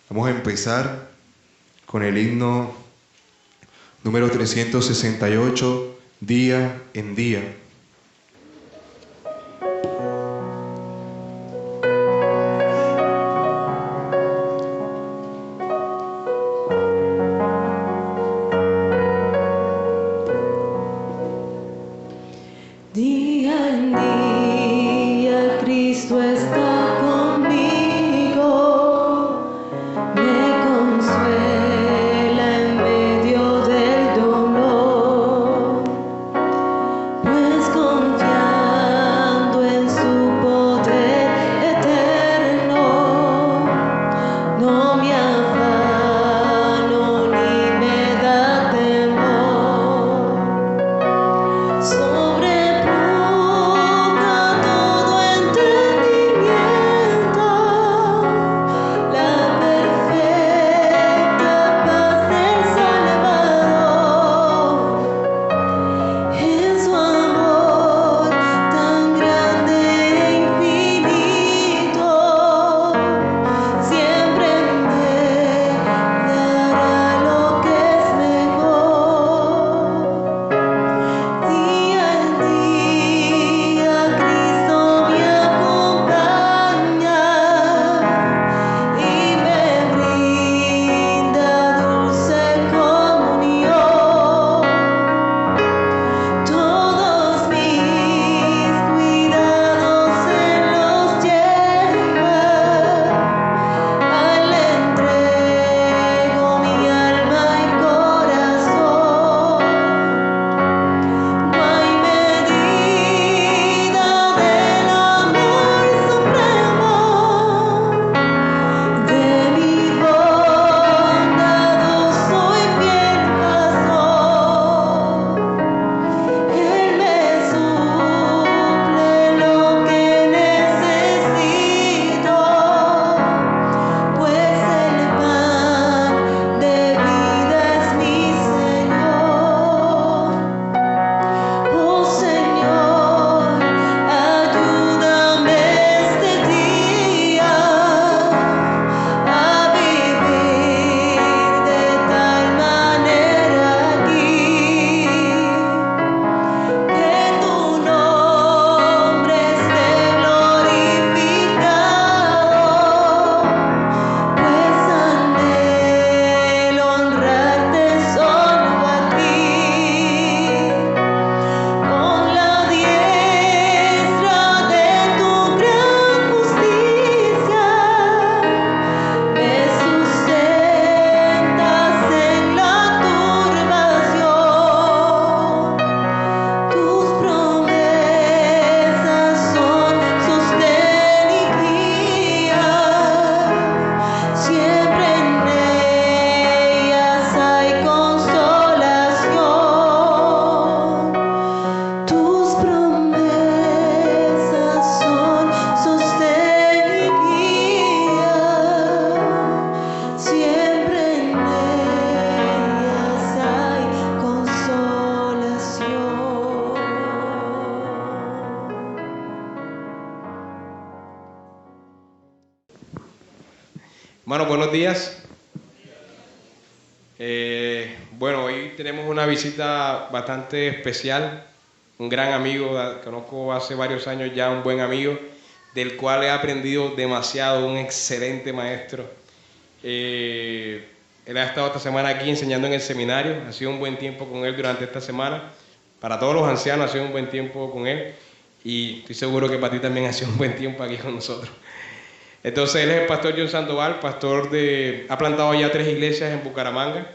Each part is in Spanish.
Vamos a empezar con el himno número 368, Día en Día. Día en día Cristo está conmigo, me consuela en medio del dolor, pues confiando en su poder eterno, no me afano ni me da temor. Sobrepuja todo entendimiento, la perfecta paz del Salvador. En su amor tan grande e infinito, siempre me dará lo que es mejor. Día en día Cristo me acompaña y me brinda dulce comunión. Todos mis cuidados Él los lleva, a Él le entrego mi alma y corazón. No hay medida del amor supremo, de mi bondadoso y fiel pastor. Él me suple lo que necesito, pues el pan de vida es mi Señor. Oh Señor, ayúdame este día a vivir de tal manera aquí, que tu nombre esté glorificado, pues anhelo honrarte solo a ti. Con la diestra de tu gran justicia me sustentas en la turbación. Tus promesas son sostén y guía, siempre en ellas hay consolación. Tus promesas son sostén y guía, siempre en ellas hay consolación. Hermanos, buenos días. Bueno, hoy tenemos una visita bastante especial, un gran amigo, conozco hace varios años ya, un buen amigo, del cual he aprendido demasiado, un excelente maestro. Él ha estado esta semana aquí enseñando en el seminario, ha sido un buen tiempo con él durante esta semana. Para todos los ancianos ha sido un buen tiempo con él y estoy seguro que para ti también ha sido un buen tiempo aquí con nosotros. Entonces él es el pastor John Sandoval, ha plantado ya 3 iglesias en Bucaramanga,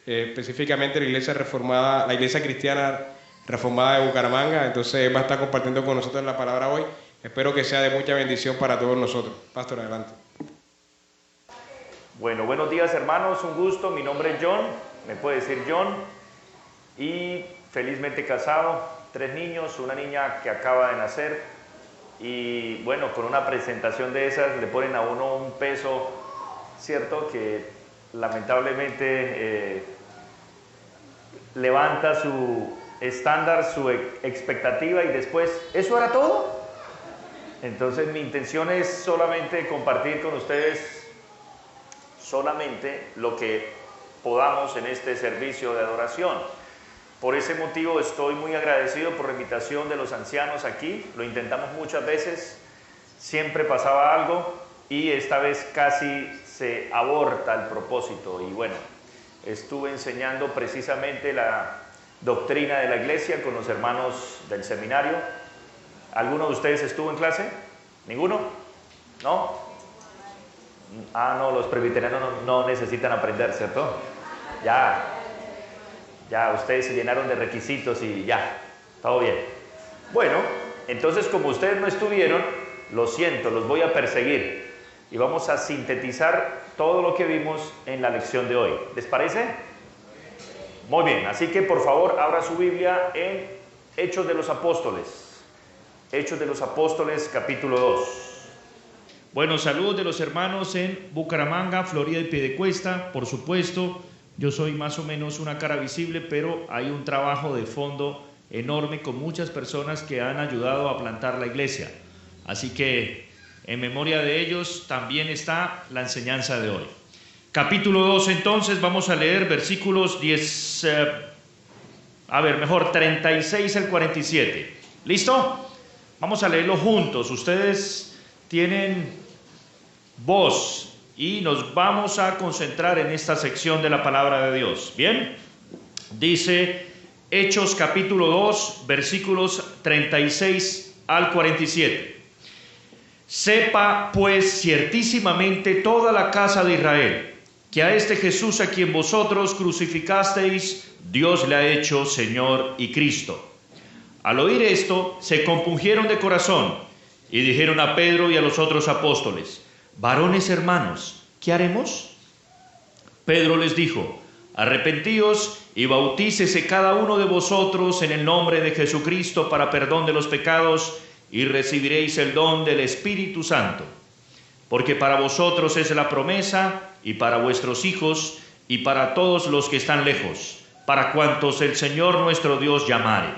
específicamente la iglesia reformada, la iglesia cristiana reformada de Bucaramanga. Entonces él va a estar compartiendo con nosotros la palabra hoy. Espero que sea de mucha bendición para todos nosotros. Pastor, adelante. Bueno, buenos días hermanos, un gusto, mi nombre es John, me puede decir John, y felizmente casado, 3 niños, una niña que acaba de nacer, y bueno, con una presentación de esas le ponen a uno un peso, cierto, que lamentablemente levanta su estándar, su expectativa, y después, ¿eso era todo? Entonces mi intención es solamente compartir con ustedes solamente lo que podamos en este servicio de adoración. Por ese motivo estoy muy agradecido por la invitación de los ancianos aquí. Lo intentamos muchas veces, siempre pasaba algo y esta vez casi se aborta el propósito. Y bueno, estuve enseñando precisamente la doctrina de la iglesia con los hermanos del seminario. ¿Alguno de ustedes estuvo en clase? ¿Ninguno? ¿No? Ah, no, los presbiterianos no necesitan aprender, ¿cierto? Ya, ustedes se llenaron de requisitos y ya, todo bien. Bueno, entonces como ustedes no estuvieron, lo siento, los voy a perseguir y vamos a sintetizar todo lo que vimos en la lección de hoy. ¿Les parece? Muy bien, así que por favor abra su Biblia en Hechos de los Apóstoles. Hechos de los Apóstoles, capítulo 2. Bueno, saludos de los hermanos en Bucaramanga, Florida y Piedecuesta, por supuesto. Yo soy más o menos una cara visible, pero hay un trabajo de fondo enorme con muchas personas que han ayudado a plantar la iglesia. Así que en memoria de ellos también está la enseñanza de hoy. Capítulo 2, entonces, vamos a leer versículos 36 al 47. ¿Listo? Vamos a leerlo juntos. Ustedes tienen voz y nos vamos a concentrar en esta sección de la palabra de Dios. ¿Bien? Dice Hechos capítulo 2, versículos 36 al 47. Sepa pues ciertísimamente toda la casa de Israel, que a este Jesús a quien vosotros crucificasteis, Dios le ha hecho Señor y Cristo. Al oír esto, se compungieron de corazón y dijeron a Pedro y a los otros apóstoles: varones hermanos, ¿qué haremos? Pedro les dijo: arrepentíos y bautícese cada uno de vosotros en el nombre de Jesucristo para perdón de los pecados, y recibiréis el don del Espíritu Santo. Porque para vosotros es la promesa, y para vuestros hijos, y para todos los que están lejos, para cuantos el Señor nuestro Dios llamare.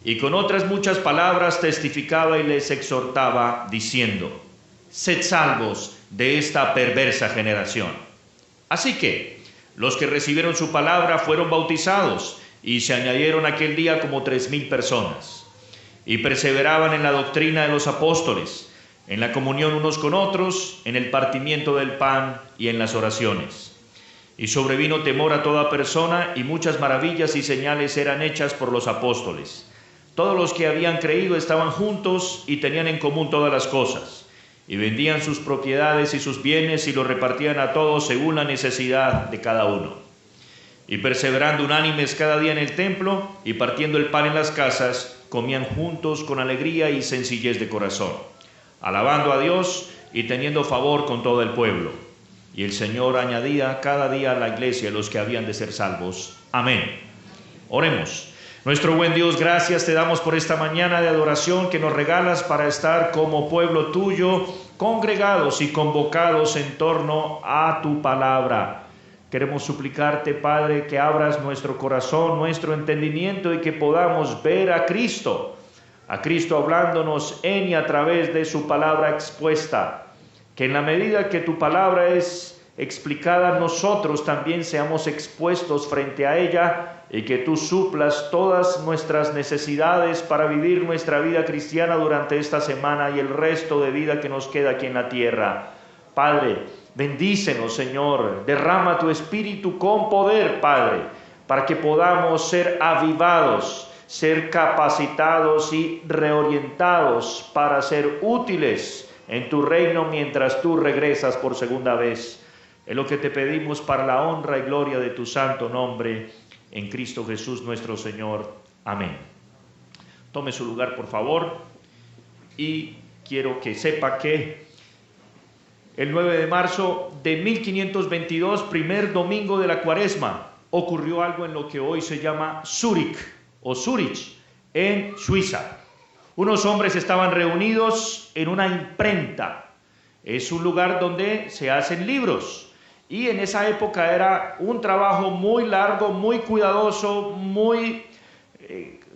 Y con otras muchas palabras testificaba y les exhortaba, diciendo: sed salvos de esta perversa generación. Así que los que recibieron su palabra fueron bautizados, y se añadieron aquel día como 3,000 personas. Y perseveraban en la doctrina de los apóstoles, en la comunión unos con otros, en el partimiento del pan y en las oraciones. Y sobrevino temor a toda persona, y muchas maravillas y señales eran hechas por los apóstoles. Todos los que habían creído estaban juntos y tenían en común todas las cosas, y vendían sus propiedades y sus bienes y los repartían a todos según la necesidad de cada uno. Y perseverando unánimes cada día en el templo y partiendo el pan en las casas, comían juntos con alegría y sencillez de corazón, alabando a Dios y teniendo favor con todo el pueblo. Y el Señor añadía cada día a la iglesia los que habían de ser salvos. Amén. Oremos. Nuestro buen Dios, gracias te damos por esta mañana de adoración que nos regalas para estar como pueblo tuyo, congregados y convocados en torno a tu palabra. Queremos suplicarte, Padre, que abras nuestro corazón, nuestro entendimiento y que podamos ver a Cristo hablándonos en y a través de su palabra expuesta. Que en la medida que tu palabra es explicada, nosotros también seamos expuestos frente a ella y que tú suplas todas nuestras necesidades para vivir nuestra vida cristiana durante esta semana y el resto de vida que nos queda aquí en la tierra. Padre, bendícenos, Señor, derrama tu Espíritu con poder, Padre, para que podamos ser avivados, ser capacitados y reorientados para ser útiles en tu reino mientras tú regresas por segunda vez. Es lo que te pedimos para la honra y gloria de tu santo nombre, en Cristo Jesús nuestro Señor. Amén. Tome su lugar, por favor, y quiero que sepa que el 9 de marzo de 1522, primer domingo de la Cuaresma, ocurrió algo en lo que hoy se llama Zúrich o Zúrich, en Suiza. Unos hombres estaban reunidos en una imprenta. Es un lugar donde se hacen libros. Y en esa época era un trabajo muy largo, muy cuidadoso, muy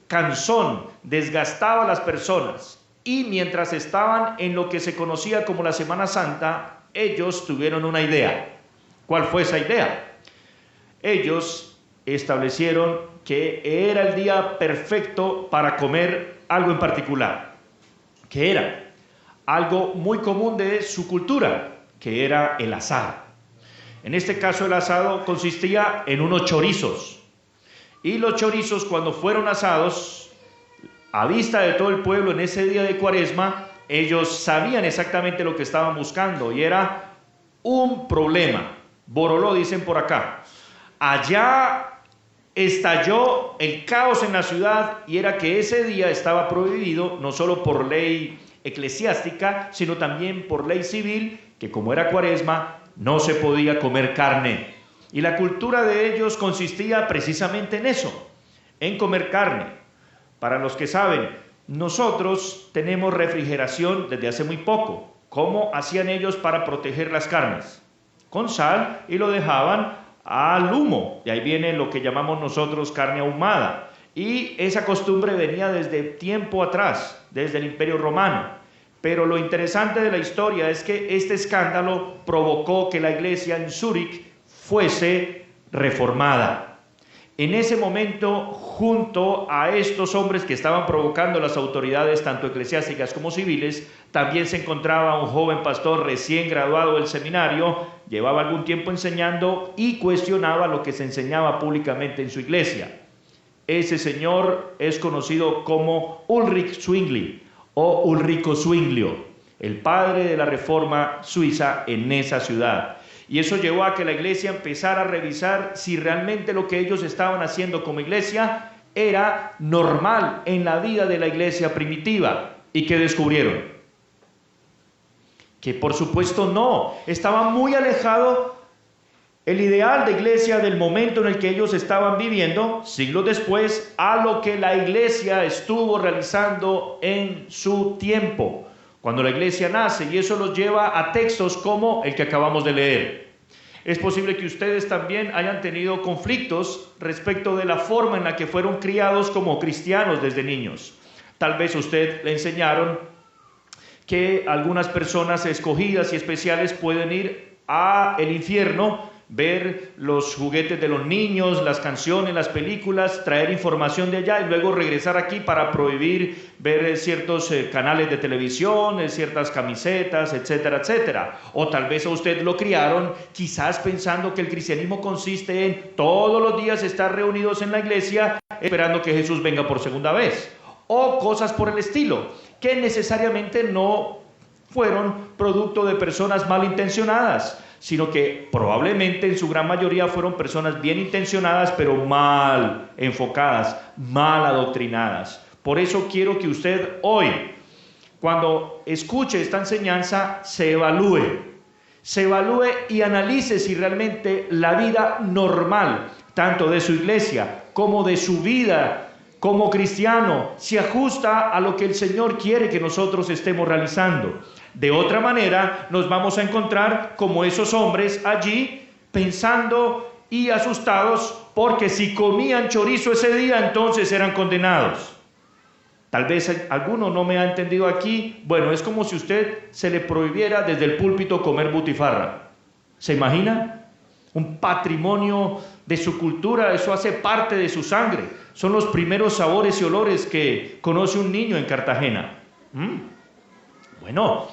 cansón, desgastaba a las personas. Y mientras estaban en lo que se conocía como la Semana Santa, ellos tuvieron una idea. ¿Cuál fue esa idea? Ellos establecieron que era el día perfecto para comer algo en particular, que era algo muy común de su cultura, que era el asado. En este caso el asado consistía en unos chorizos, y los chorizos, cuando fueron asados a vista de todo el pueblo en ese día de Cuaresma, ellos sabían exactamente lo que estaban buscando, y era un problema. Boroló, dicen por acá. Allá estalló el caos en la ciudad, y era que ese día estaba prohibido no solo por ley eclesiástica, sino también por ley civil, que como era Cuaresma no se podía comer carne. Y la cultura de ellos consistía precisamente en eso, en comer carne. Para los que saben, nosotros tenemos refrigeración desde hace muy poco. ¿Cómo hacían ellos para proteger las carnes? Con sal, y lo dejaban al humo. De ahí viene lo que llamamos nosotros carne ahumada. Y esa costumbre venía desde tiempo atrás, desde el Imperio Romano. Pero lo interesante de la historia es que este escándalo provocó que la iglesia en Zúrich fuese reformada. En ese momento, junto a estos hombres que estaban provocando las autoridades, tanto eclesiásticas como civiles, también se encontraba un joven pastor recién graduado del seminario, llevaba algún tiempo enseñando y cuestionaba lo que se enseñaba públicamente en su iglesia. Ese señor es conocido como Ulrich Zwingli o Ulrico Zwinglio, el padre de la reforma suiza en esa ciudad. Y eso llevó a que la iglesia empezara a revisar si realmente lo que ellos estaban haciendo como iglesia era normal en la vida de la iglesia primitiva. ¿Y qué descubrieron? Que por supuesto no, estaba muy alejado el ideal de iglesia del momento en el que ellos estaban viviendo, siglos después, a lo que la iglesia estuvo realizando en su tiempo, cuando la iglesia nace, y eso los lleva a textos como el que acabamos de leer. Es posible que ustedes también hayan tenido conflictos respecto de la forma en la que fueron criados como cristianos desde niños. Tal vez a usted le enseñaron que algunas personas escogidas y especiales pueden ir al infierno, ver los juguetes de los niños, las canciones, las películas, traer información de allá y luego regresar aquí para prohibir ver ciertos canales de televisión, ciertas camisetas, etcétera, etcétera. O tal vez a usted lo criaron quizás pensando que el cristianismo consiste en todos los días estar reunidos en la iglesia esperando que Jesús venga por segunda vez. O cosas por el estilo, que necesariamente no fueron producto de personas malintencionadas, sino que probablemente en su gran mayoría fueron personas bien intencionadas, pero mal enfocadas, mal adoctrinadas. Por eso quiero que usted hoy, cuando escuche esta enseñanza, se evalúe y analice si realmente la vida normal, tanto de su iglesia como de su vida como cristiano, se ajusta a lo que el Señor quiere que nosotros estemos realizando. De otra manera, nos vamos a encontrar como esos hombres allí, pensando y asustados, porque si comían chorizo ese día, entonces eran condenados. Tal vez alguno no me ha entendido aquí. Bueno, es como si usted se le prohibiera desde el púlpito comer butifarra. ¿Se imagina? Un patrimonio de su cultura, eso hace parte de su sangre. Son los primeros sabores y olores que conoce un niño en Cartagena. Bueno,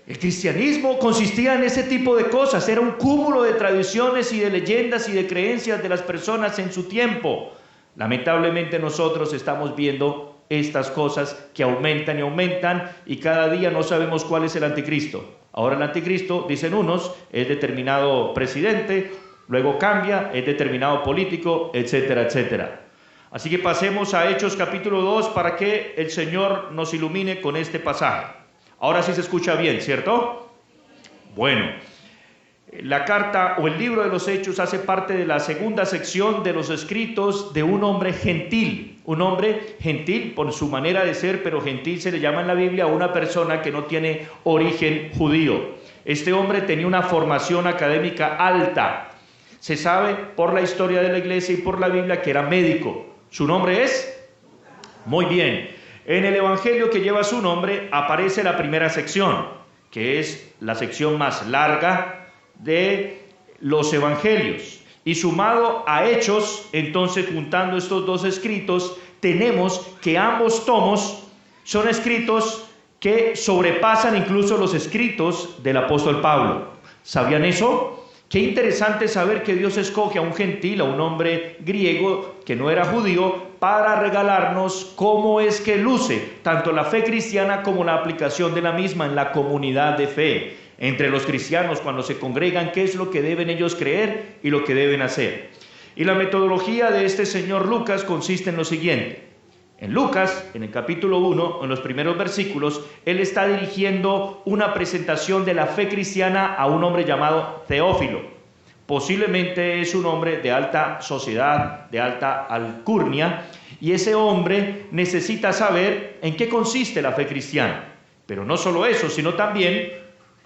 el cristianismo consistía en ese tipo de cosas, era un cúmulo de tradiciones y de leyendas y de creencias de las personas en su tiempo. Lamentablemente nosotros estamos viendo estas cosas que aumentan y aumentan, y cada día no sabemos cuál es el anticristo. Ahora el anticristo, dicen unos, es determinado presidente, luego cambia, es determinado político, etcétera, etcétera. Así que pasemos a Hechos capítulo 2 para que el Señor nos ilumine con este pasaje. Ahora sí se escucha bien, ¿cierto? Bueno, la carta o el libro de los Hechos hace parte de la segunda sección de los escritos de un hombre gentil por su manera de ser, pero gentil se le llama en la Biblia a una persona que no tiene origen judío. Este hombre tenía una formación académica alta. Se sabe por la historia de la iglesia y por la Biblia que era médico. ¿Su nombre es? Muy bien. En el evangelio que lleva su nombre aparece la primera sección, que es la sección más larga de los evangelios. Y sumado a Hechos, entonces juntando estos dos escritos, tenemos que ambos tomos son escritos que sobrepasan incluso los escritos del apóstol Pablo. ¿Sabían eso? Qué interesante saber que Dios escoge a un gentil, a un hombre griego que no era judío, para regalarnos cómo es que luce tanto la fe cristiana como la aplicación de la misma en la comunidad de fe. Entre los cristianos, cuando se congregan, qué es lo que deben ellos creer y lo que deben hacer. Y la metodología de este señor Lucas consiste en lo siguiente. En Lucas, en el capítulo 1, en los primeros versículos, él está dirigiendo una presentación de la fe cristiana a un hombre llamado Teófilo. Posiblemente es un hombre de alta sociedad, de alta alcurnia, y ese hombre necesita saber en qué consiste la fe cristiana. Pero no solo eso, sino también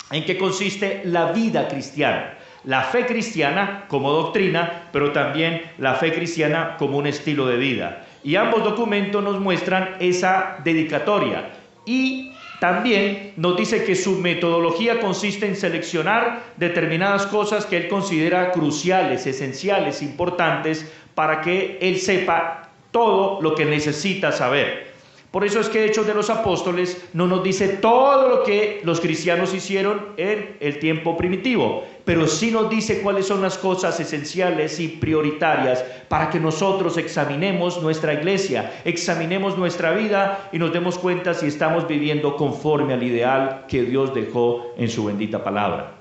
en qué consiste la vida cristiana. La fe cristiana como doctrina, pero también la fe cristiana como un estilo de vida. Y ambos documentos nos muestran esa dedicatoria. Y también nos dice que su metodología consiste en seleccionar determinadas cosas que él considera cruciales, esenciales, importantes, para que él sepa todo lo que necesita saber. Por eso es que Hechos de los Apóstoles no nos dice todo lo que los cristianos hicieron en el tiempo primitivo, pero sí nos dice cuáles son las cosas esenciales y prioritarias para que nosotros examinemos nuestra iglesia, examinemos nuestra vida y nos demos cuenta si estamos viviendo conforme al ideal que Dios dejó en su bendita palabra.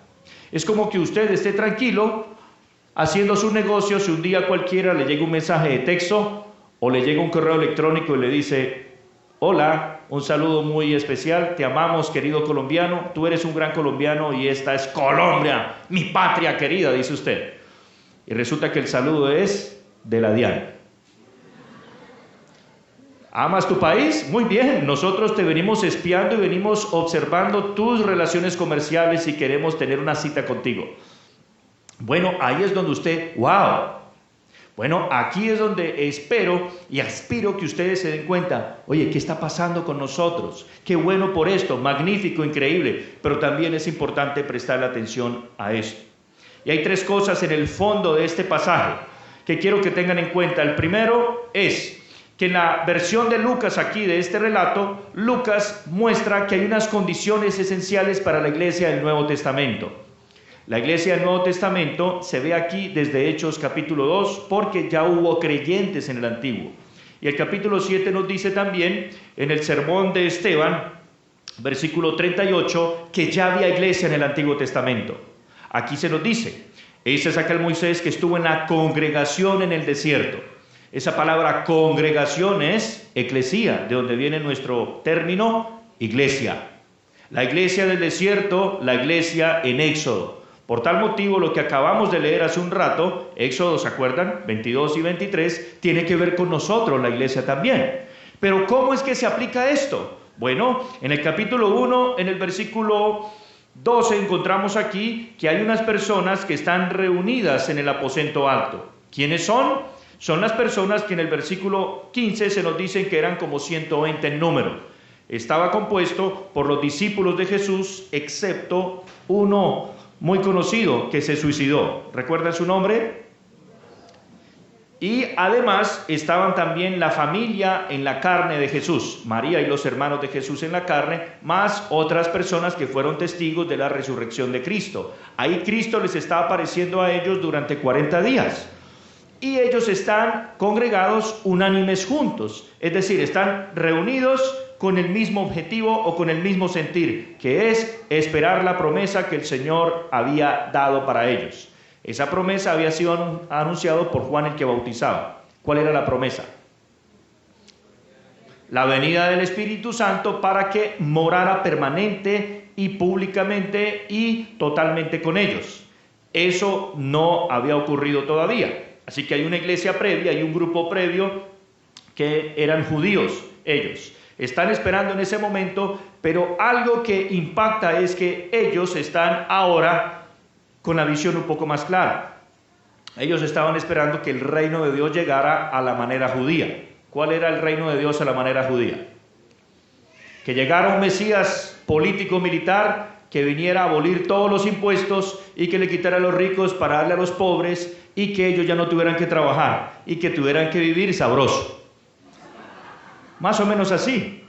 Es como que usted esté tranquilo haciendo sus negocios, si un día cualquiera le llega un mensaje de texto o le llega un correo electrónico y le dice: hola, un saludo muy especial, te amamos, querido colombiano, tú eres un gran colombiano y esta es Colombia, mi patria querida, dice usted. Y resulta que el saludo es de la Diana. ¿Amas tu país? Muy bien, nosotros te venimos espiando y venimos observando tus relaciones comerciales y queremos tener una cita contigo. Bueno, ahí es donde usted, wow. Bueno, aquí es donde espero y aspiro que ustedes se den cuenta, oye, ¿qué está pasando con nosotros? Qué bueno por esto, magnífico, increíble, pero también es importante prestarle atención a esto. Y hay tres cosas en el fondo de este pasaje que quiero que tengan en cuenta. El primero es que en la versión de Lucas aquí, de este relato, Lucas muestra que hay unas condiciones esenciales para la iglesia del Nuevo Testamento. La iglesia del Nuevo Testamento se ve aquí desde Hechos capítulo 2 porque ya hubo creyentes en el Antiguo. Y el capítulo 7 nos dice también en el sermón de Esteban, versículo 38, que ya había iglesia en el Antiguo Testamento. Aquí se nos dice, ese es aquel Moisés que estuvo en la congregación en el desierto. Esa palabra congregación es eclesía, de donde viene nuestro término iglesia. La iglesia del desierto, la iglesia en Éxodo. Por tal motivo, lo que acabamos de leer hace un rato, Éxodo, ¿se acuerdan? 22 y 23, tiene que ver con nosotros, la iglesia también. Pero ¿cómo es que se aplica esto? Bueno, en el capítulo 1, en el versículo 12, encontramos aquí que hay unas personas que están reunidas en el aposento alto. ¿Quiénes son? Son las personas que en el versículo 15 se nos dicen que eran como 120 en número. Estaba compuesto por los discípulos de Jesús, excepto uno muy conocido que se suicidó. ¿Recuerdan su nombre? Y además estaban también la familia en la carne de Jesús, María y los hermanos de Jesús en la carne, más otras personas que fueron testigos de la resurrección de Cristo. Ahí Cristo les está apareciendo a ellos durante 40 días. Y ellos están congregados unánimes juntos, es decir, están reunidos con el mismo objetivo o con el mismo sentir, que es esperar la promesa que el Señor había dado para ellos. Esa promesa había sido anunciada por Juan el que bautizaba. ¿Cuál era la promesa? La venida del Espíritu Santo para que morara permanente y públicamente y totalmente con ellos. Eso no había ocurrido todavía. Así que hay una iglesia previa, hay un grupo previo que eran judíos, ellos. Están esperando en ese momento, pero algo que impacta es que ellos están ahora con la visión un poco más clara. Ellos estaban esperando que el reino de Dios llegara a la manera judía. ¿Cuál era el reino de Dios a la manera judía? Que llegara un Mesías político-militar que viniera a abolir todos los impuestos y que le quitara a los ricos para darle a los pobres y que ellos ya no tuvieran que trabajar y que tuvieran que vivir sabroso. Más o menos así.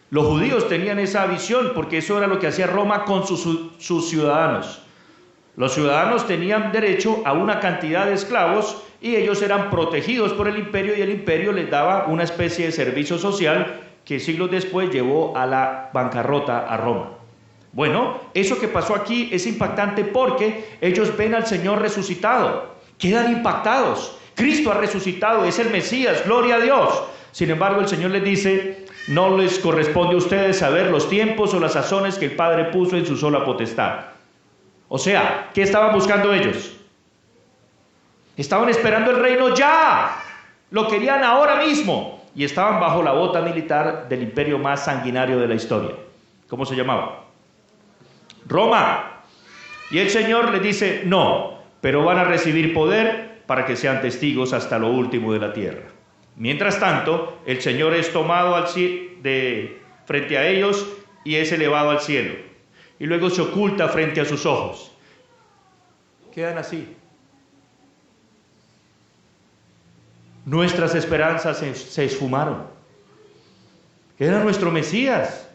Los judíos tenían esa visión porque eso era lo que hacía Roma con sus ciudadanos. Los ciudadanos tenían derecho a una cantidad de esclavos y ellos eran protegidos por el imperio y el imperio les daba una especie de servicio social que siglos después llevó a la bancarrota a Roma. Bueno, eso que pasó aquí es impactante porque ellos ven al Señor resucitado, quedan impactados. Cristo ha resucitado, es el Mesías, gloria a Dios. Sin embargo, el Señor les dice: no les corresponde a ustedes saber los tiempos o las sazones que el Padre puso en su sola potestad. O sea, ¿qué estaban buscando ellos? Estaban esperando el reino ya, lo querían ahora mismo y estaban bajo la bota militar del imperio más sanguinario de la historia. ¿Cómo se llamaba? Roma. Y el Señor les dice: no, pero van a recibir poder para que sean testigos hasta lo último de la tierra. Mientras tanto, el Señor es tomado frente a ellos y es elevado al cielo. Y luego se oculta frente a sus ojos. Quedan así. Nuestras esperanzas se esfumaron. Era nuestro Mesías.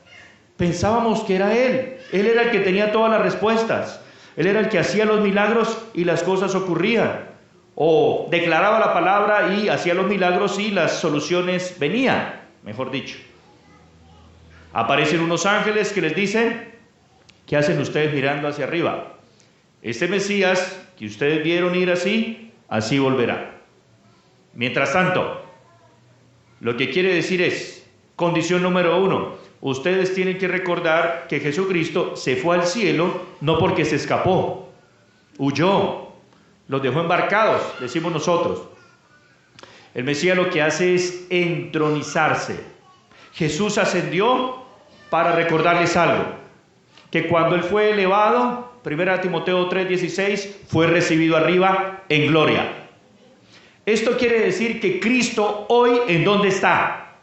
Pensábamos que era Él. Él era el que tenía todas las respuestas. Él era el que hacía los milagros y las cosas ocurrían. O declaraba la palabra y hacía los milagros y las soluciones venían, mejor dicho. Aparecen unos ángeles que les dicen: ¿qué hacen ustedes mirando hacia arriba? Este Mesías que ustedes vieron ir así, así volverá. Mientras tanto, lo que quiere decir es, condición número 1, ustedes tienen que recordar que Jesucristo se fue al cielo no porque se escapó, huyó, los dejó embarcados, decimos nosotros. El Mesías lo que hace es entronizarse. Jesús ascendió para recordarles algo, que cuando Él fue elevado, 1 Timoteo 3:16, fue recibido arriba en gloria. Esto quiere decir que Cristo hoy, ¿en dónde está?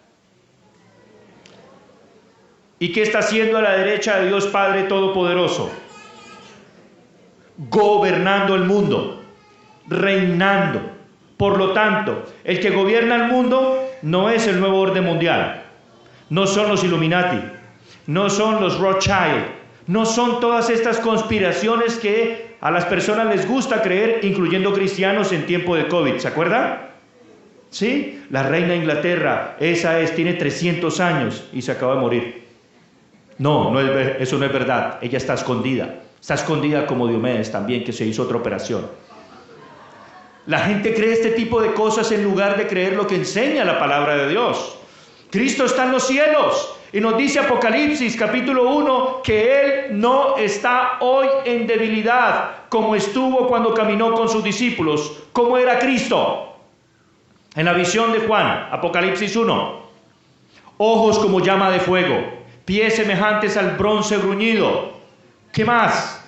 ¿Y qué está haciendo a la derecha de Dios Padre Todopoderoso? Gobernando el mundo, reinando. Por lo tanto, el que gobierna el mundo no es el nuevo orden mundial, no son los Illuminati, no son los Rothschild, no son todas estas conspiraciones que a las personas les gusta creer, incluyendo cristianos en tiempo de COVID. ¿Se acuerdan? ¿Sí? La reina de Inglaterra, tiene 300 años y se acaba de morir. No, eso no es verdad. Ella está escondida. Está escondida como Diomedes también, que se hizo otra operación. La gente cree este tipo de cosas en lugar de creer lo que enseña la palabra de Dios. Cristo está en los cielos. Y nos dice Apocalipsis capítulo 1 que Él no está hoy en debilidad como estuvo cuando caminó con sus discípulos. ¿Cómo era Cristo? En la visión de Juan, Apocalipsis 1. Ojos como llama de fuego, pies semejantes al bronce bruñido. ¿Qué más?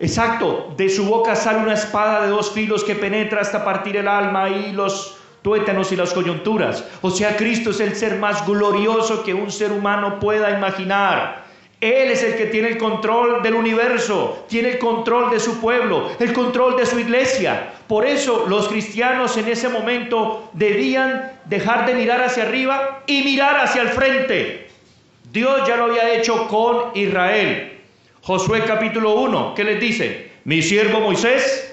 Exacto, de su boca sale una espada de 2 filos que penetra hasta partir el alma y los tuétanos y las coyunturas. O sea, Cristo es el ser más glorioso que un ser humano pueda imaginar. Él es el que tiene el control del universo, tiene el control de su pueblo, el control de su iglesia. Por eso los cristianos en ese momento debían dejar de mirar hacia arriba y mirar hacia el frente. Dios ya lo había hecho con Israel. Josué capítulo 1, ¿qué les dice? Mi siervo Moisés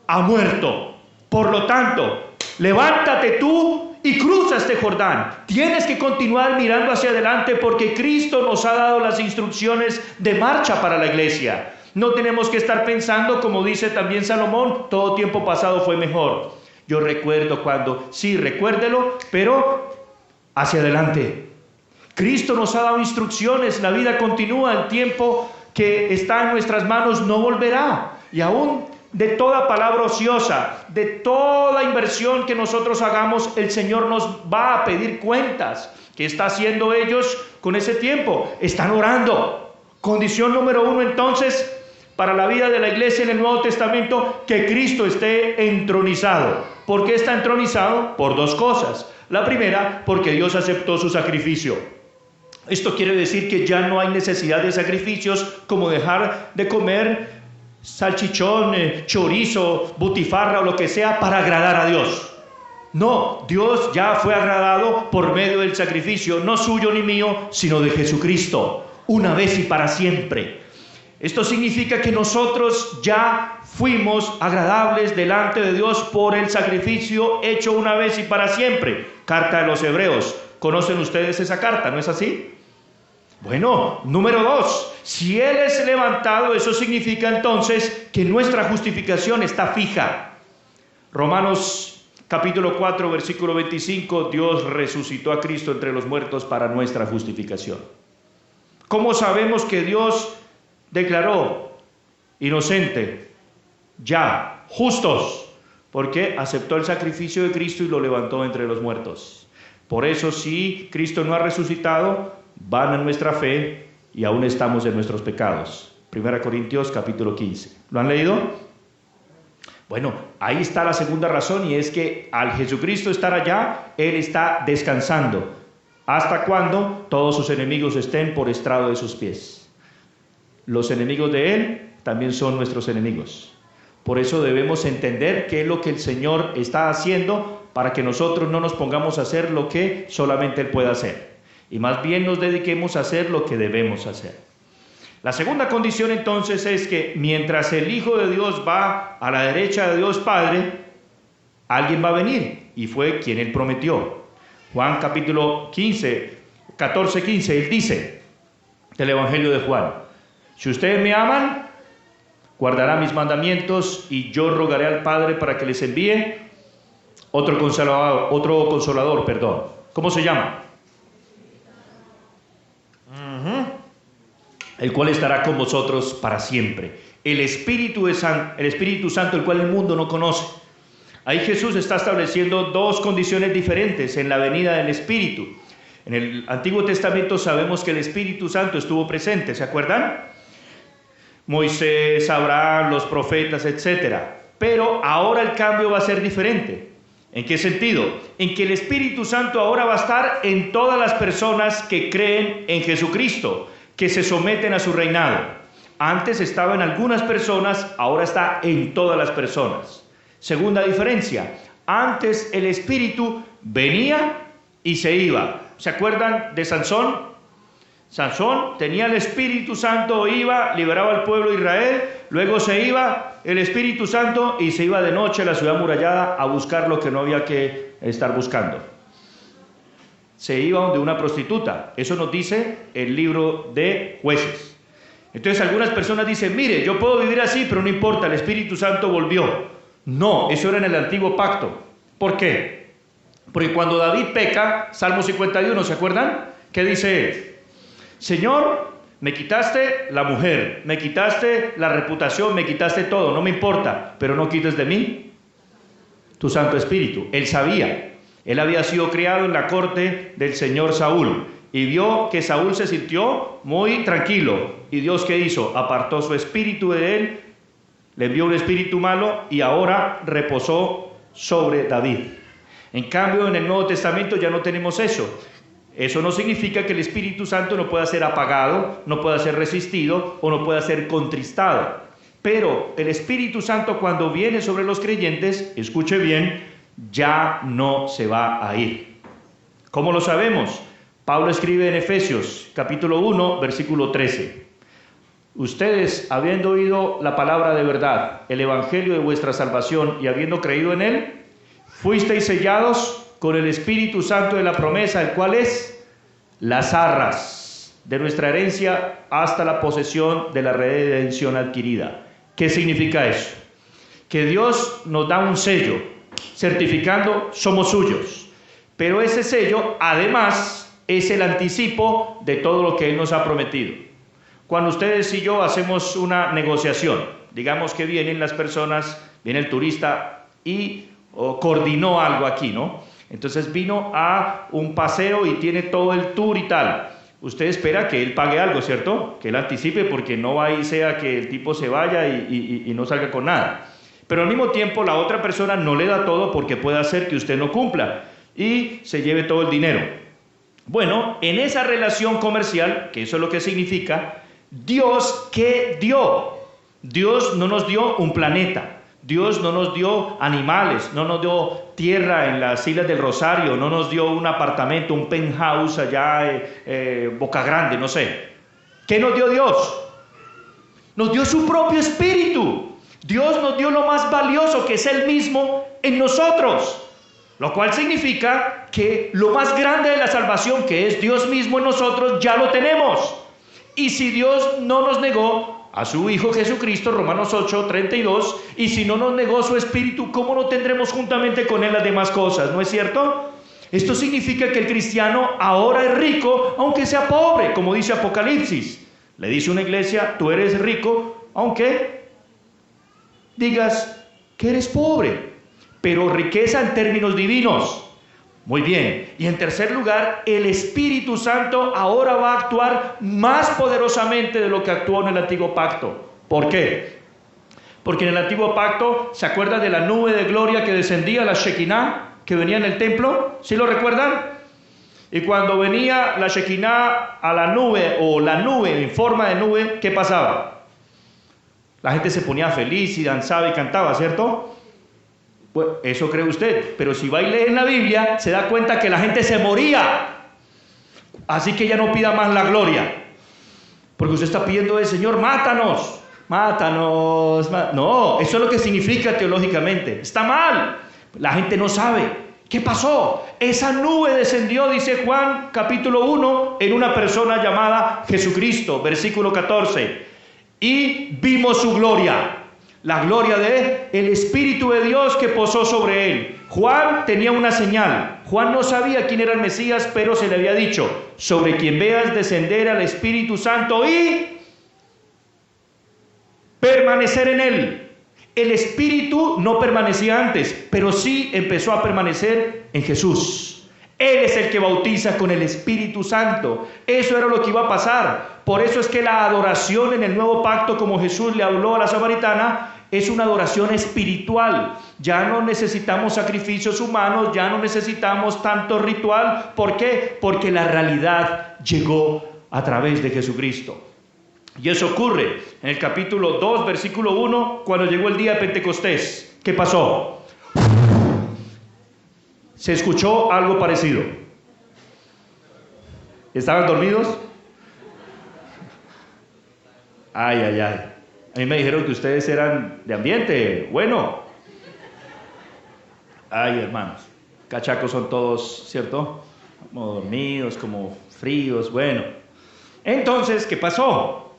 ha muerto. Por lo tanto, levántate tú y cruza este Jordán. Tienes que continuar mirando hacia adelante porque Cristo nos ha dado las instrucciones de marcha para la iglesia. No tenemos que estar pensando, como dice también Salomón, todo tiempo pasado fue mejor. Yo recuerdo cuando, sí, recuérdelo, pero hacia adelante. Cristo nos ha dado instrucciones, la vida continúa, el tiempo que está en nuestras manos no volverá. Y aún de toda palabra ociosa, de toda inversión que nosotros hagamos, el Señor nos va a pedir cuentas. ¿Qué está haciendo ellos con ese tiempo? Están orando. Condición número 1 entonces, para la vida de la iglesia en el Nuevo Testamento, que Cristo esté entronizado. ¿Por qué está entronizado? Por 2 cosas. La primera, porque Dios aceptó su sacrificio. Esto quiere decir que ya no hay necesidad de sacrificios como dejar de comer salchichón, chorizo, butifarra o lo que sea para agradar a Dios. No, Dios ya fue agradado por medio del sacrificio, no suyo ni mío, sino de Jesucristo, una vez y para siempre. Esto significa que nosotros ya fuimos agradables delante de Dios por el sacrificio hecho una vez y para siempre. Carta de los Hebreos. ¿Conocen ustedes esa carta? ¿No es así? Bueno, número 2, si Él es levantado, eso significa entonces que nuestra justificación está fija. Romanos capítulo 4, versículo 25, Dios resucitó a Cristo entre los muertos para nuestra justificación. ¿Cómo sabemos que Dios declaró inocente, ya, justos? Porque aceptó el sacrificio de Cristo y lo levantó entre los muertos. Por eso, si Cristo no ha resucitado, van a nuestra fe y aún estamos en nuestros pecados. 1 Corintios capítulo 15. ¿Lo han leído? Bueno, ahí está la segunda razón, y es que al Jesucristo estar allá, Él está descansando. ¿Hasta cuando todos sus enemigos estén por estrado de sus pies? Los enemigos de Él también son nuestros enemigos. Por eso debemos entender qué es lo que el Señor está haciendo para que nosotros no nos pongamos a hacer lo que solamente Él puede hacer. Y más bien nos dediquemos a hacer lo que debemos hacer. La segunda condición entonces es que mientras el Hijo de Dios va a la derecha de Dios Padre, alguien va a venir, y fue quien Él prometió. Juan capítulo 14, 15, Él dice, del Evangelio de Juan: si ustedes me aman, guardarán mis mandamientos, y yo rogaré al Padre para que les envíe otro consolador. ¿Cómo se llama? El cual estará con vosotros para siempre. El Espíritu Santo, el cual el mundo no conoce. Ahí Jesús está estableciendo dos condiciones diferentes en la venida del Espíritu. En el Antiguo Testamento sabemos que el Espíritu Santo estuvo presente, ¿se acuerdan? Moisés, Abraham, los profetas, etc. Pero ahora el cambio va a ser diferente. ¿En qué sentido? En que el Espíritu Santo ahora va a estar en todas las personas que creen en Jesucristo, que se someten a su reinado. Antes estaba en algunas personas, ahora está en todas las personas. Segunda diferencia, antes el Espíritu venía y se iba. ¿Se acuerdan de Sansón? Sansón tenía el Espíritu Santo, iba, liberaba al pueblo de Israel, luego se iba el Espíritu Santo y se iba de noche a la ciudad amurallada a buscar lo que no había que estar buscando. Se iba donde una prostituta. Eso nos dice el libro de Jueces. Entonces algunas personas dicen, mire, yo puedo vivir así, pero no importa, el Espíritu Santo volvió. No, eso era en el antiguo pacto. ¿Por qué? Porque cuando David peca, Salmo 51, ¿se acuerdan? ¿Qué dice él? Señor, me quitaste la mujer, me quitaste la reputación, me quitaste todo, no me importa, pero no quites de mí tu Santo Espíritu. Él sabía. Él había sido criado en la corte del señor Saúl y vio que Saúl se sintió muy tranquilo. ¿Y Dios qué hizo? Apartó su espíritu de él, le envió un espíritu malo y ahora reposó sobre David. En cambio, en el Nuevo Testamento ya no tenemos eso. Eso no significa que el Espíritu Santo no pueda ser apagado, no pueda ser resistido o no pueda ser contristado. Pero el Espíritu Santo, cuando viene sobre los creyentes, escuche bien, ya no se va a ir. ¿Cómo lo sabemos? Pablo escribe en Efesios capítulo 1 versículo 13: ustedes, habiendo oído la palabra de verdad, el evangelio de vuestra salvación, y habiendo creído en él, fuisteis sellados con el Espíritu Santo de la promesa, el cual es las arras de nuestra herencia hasta la posesión de la redención adquirida. ¿Qué significa eso? Que Dios nos da un sello certificando somos suyos, pero ese sello además es el anticipo de todo lo que Él nos ha prometido. Cuando ustedes y yo hacemos una negociación, digamos que vienen las personas, viene el turista y coordinó algo aquí, ¿no? Entonces vino a un paseo y tiene todo el tour y tal. Usted espera que él pague algo, ¿cierto? Que él anticipe, porque no va y sea que el tipo se vaya y no salga con nada. Pero al mismo tiempo la otra persona no le da todo porque puede hacer que usted no cumpla y se lleve todo el dinero. Bueno, en esa relación comercial, que eso es lo que significa, Dios, ¿qué dio? Dios no nos dio un planeta. Dios no nos dio animales, no nos dio tierra en las Islas del Rosario, no nos dio un apartamento, un penthouse allá, Boca Grande, no sé. ¿Qué nos dio Dios? Nos dio su propio espíritu. Dios nos dio lo más valioso, que es Él mismo en nosotros. Lo cual significa que lo más grande de la salvación, que es Dios mismo en nosotros, ya lo tenemos. Y si Dios no nos negó a su Hijo Jesucristo, Romanos 8:32, y si no nos negó su Espíritu, ¿cómo no tendremos juntamente con Él las demás cosas? ¿No es cierto? Esto significa que el cristiano ahora es rico, aunque sea pobre, como dice Apocalipsis. Le dice una iglesia, tú eres rico, aunque digas que eres pobre, pero riqueza en términos divinos. Muy bien, y en tercer lugar, el Espíritu Santo ahora va a actuar más poderosamente de lo que actuó en el antiguo pacto. ¿Por qué? Porque en el antiguo pacto, ¿se acuerdan de la nube de gloria que descendía, la Shekinah, que venía en el templo? ¿Sí lo recuerdan? Y cuando venía la Shekinah a la nube, o la nube en forma de nube, ¿qué pasaba? La gente se ponía feliz y danzaba y cantaba, ¿cierto? Pues eso cree usted, pero si va y lee en la Biblia, se da cuenta que la gente se moría. Así que ya no pida más la gloria, porque usted está pidiendo al Señor, mátanos, mátanos. No, eso es lo que significa teológicamente. Está mal, la gente no sabe. ¿Qué pasó? Esa nube descendió, dice Juan capítulo 1, en una persona llamada Jesucristo, versículo 14. Y vimos su gloria. La gloria de el Espíritu de Dios que posó sobre él. Juan tenía una señal. Juan no sabía quién era el Mesías, pero se le había dicho, sobre quien veas descender al Espíritu Santo y permanecer en él. El Espíritu no permanecía antes, pero sí empezó a permanecer en Jesús. Él es el que bautiza con el Espíritu Santo. Eso era lo que iba a pasar. Por eso es que la adoración en el nuevo pacto, como Jesús le habló a la samaritana, es una adoración espiritual. Ya no necesitamos sacrificios humanos, ya no necesitamos tanto ritual. ¿Por qué? Porque la realidad llegó a través de Jesucristo. Y eso ocurre en el capítulo 2, versículo 1, cuando llegó el día de Pentecostés. ¿Qué pasó? Se escuchó algo parecido. ¿Estaban dormidos? Ay, ay, ay. A mí me dijeron que ustedes eran de ambiente bueno. Ay, hermanos, cachacos son todos, ¿cierto? Como dormidos, como fríos, bueno. Entonces, ¿qué pasó?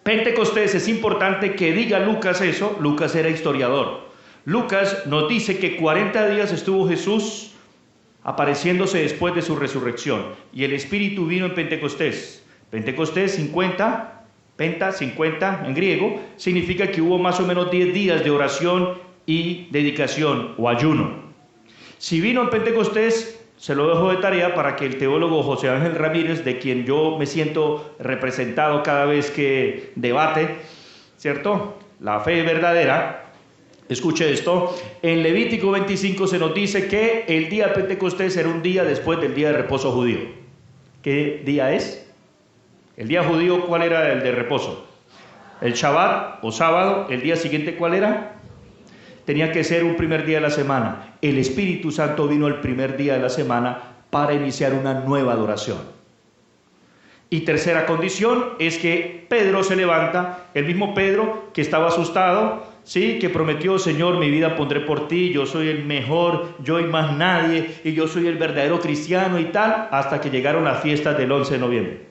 Pentecostés, es importante que diga Lucas eso. Lucas era historiador. Lucas nos dice que 40 días estuvo Jesús apareciéndose después de su resurrección. Y el Espíritu vino en Pentecostés. Pentecostés 50... Penta, 50 en griego, significa que hubo más o menos 10 días de oración y dedicación o ayuno. Si vino en Pentecostés, se lo dejo de tarea para que el teólogo José Ángel Ramírez, de quien yo me siento representado cada vez que debate, ¿cierto? La fe verdadera. Escuche esto, en Levítico 25 se nos dice que el día de Pentecostés era un día después del día de reposo judío. ¿Qué día es? El día judío, ¿cuál era el de reposo? El Shabbat o sábado. El día siguiente, ¿cuál era? Tenía que ser un primer día de la semana. El Espíritu Santo vino el primer día de la semana para iniciar una nueva adoración. Y tercera condición es que Pedro se levanta, el mismo Pedro que estaba asustado, ¿sí? Que prometió, Señor, mi vida pondré por ti, yo soy el mejor, yo y más nadie, y yo soy el verdadero cristiano y tal, hasta que llegaron las fiestas del 11 de noviembre.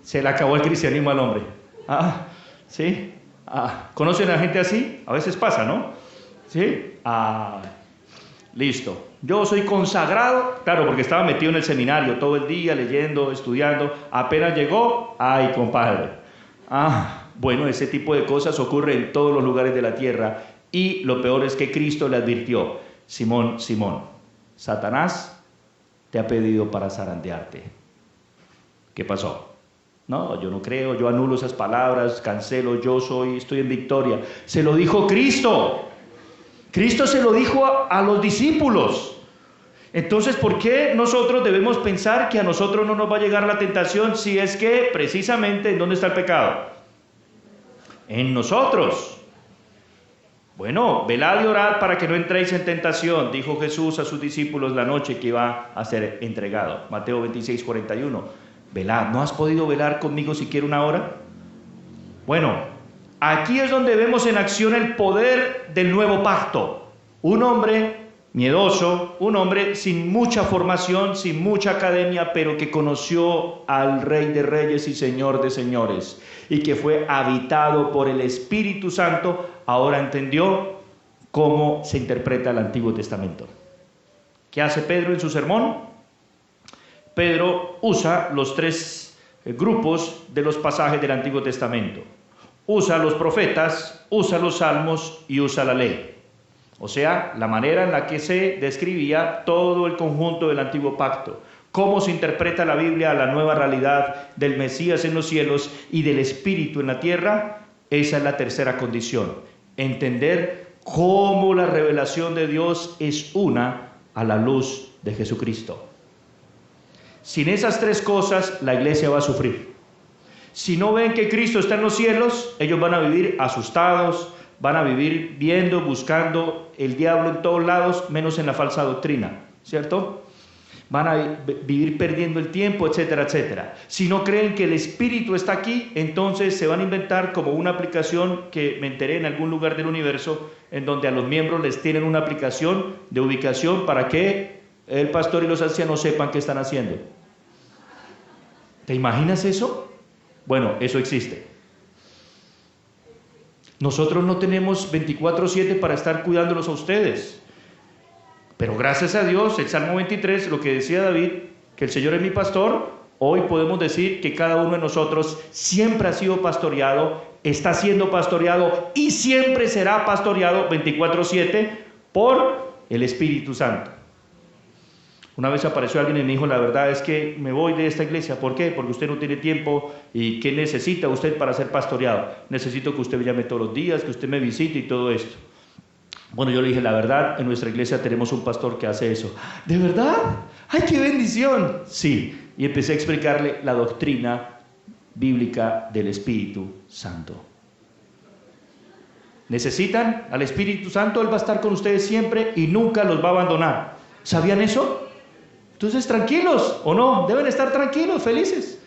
Se le acabó el cristianismo al hombre. ¿Sí? ¿Conocen a gente así? A veces pasa, ¿no? ¿Sí? Listo. Yo soy consagrado, claro, porque estaba metido en el seminario todo el día, leyendo, estudiando. Apenas llegó, ¡ay, compadre! Bueno, ese tipo de cosas ocurre en todos los lugares de la tierra. Y lo peor es que Cristo le advirtió, Simón, Simón, Satanás te ha pedido para zarandearte. ¿Qué pasó? No, yo no creo, yo anulo esas palabras, cancelo, estoy en victoria. Se lo dijo Cristo. Cristo se lo dijo a los discípulos. Entonces, ¿por qué nosotros debemos pensar que a nosotros no nos va a llegar la tentación si es que precisamente ¿en dónde está el pecado? En nosotros. Bueno, velad y orad para que no entréis en tentación, dijo Jesús a sus discípulos la noche que iba a ser entregado. Mateo 26, 41. Velad, ¿no has podido velar conmigo siquiera una hora? Bueno, aquí es donde vemos en acción el poder del nuevo pacto. Un hombre miedoso, un hombre sin mucha formación, sin mucha academia, pero que conoció al Rey de Reyes y Señor de Señores, y que fue habitado por el Espíritu Santo, ahora entendió cómo se interpreta el Antiguo Testamento. ¿Qué hace Pedro en su sermón? Pedro usa los tres grupos de los pasajes del Antiguo Testamento. Usa los profetas, usa los salmos y usa la ley. O sea, la manera en la que se describía todo el conjunto del Antiguo Pacto. Cómo se interpreta la Biblia a la nueva realidad del Mesías en los cielos y del Espíritu en la tierra. Esa es la tercera condición. Entender cómo la revelación de Dios es una a la luz de Jesucristo. Sin esas tres cosas, la iglesia va a sufrir. Si no ven que Cristo está en los cielos, ellos van a vivir asustados, van a vivir viendo, buscando el diablo en todos lados, menos en la falsa doctrina, ¿cierto? Van a vivir perdiendo el tiempo, etcétera, etcétera. Si no creen que el Espíritu está aquí, entonces se van a inventar como una aplicación que me enteré en algún lugar del universo, en donde a los miembros les tienen una aplicación de ubicación para que el pastor y los ancianos sepan qué están haciendo. ¿Te imaginas eso? Bueno, eso existe. Nosotros no tenemos 24/7 para estar cuidándolos a ustedes. Pero gracias a Dios, el Salmo 23, lo que decía David, que el Señor es mi pastor, hoy podemos decir que cada uno de nosotros siempre ha sido pastoreado, está siendo pastoreado y siempre será pastoreado 24/7 por el Espíritu Santo. Una vez apareció alguien y me dijo, la verdad es que me voy de esta iglesia. ¿Por qué? Porque usted no tiene tiempo. ¿Y qué necesita usted para ser pastoreado? Necesito que usted me llame todos los días, que usted me visite y todo esto. Bueno, yo le dije, la verdad, en nuestra iglesia tenemos un pastor que hace eso. ¿De verdad? ¡Ay, qué bendición! Sí, y empecé a explicarle la doctrina bíblica del Espíritu Santo. ¿Necesitan al Espíritu Santo? Él va a estar con ustedes siempre y nunca los va a abandonar. ¿Sabían eso? Entonces, tranquilos, ¿o no? Deben estar tranquilos, felices.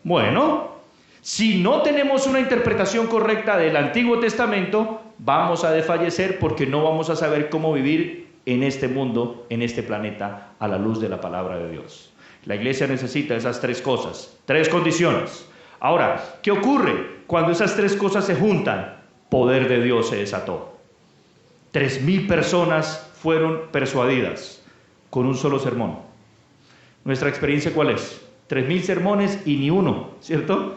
Bueno, si no tenemos una interpretación correcta del Antiguo Testamento, vamos a desfallecer porque no vamos a saber cómo vivir en este mundo, en este planeta, a la luz de la palabra de Dios. La iglesia necesita esas tres cosas, tres condiciones. Ahora, ¿qué ocurre cuando esas tres cosas se juntan? Poder de Dios se desató. 3,000 personas fueron persuadidas con un solo sermón. ¿Nuestra experiencia cuál es? 3,000 sermones y ni uno, ¿cierto?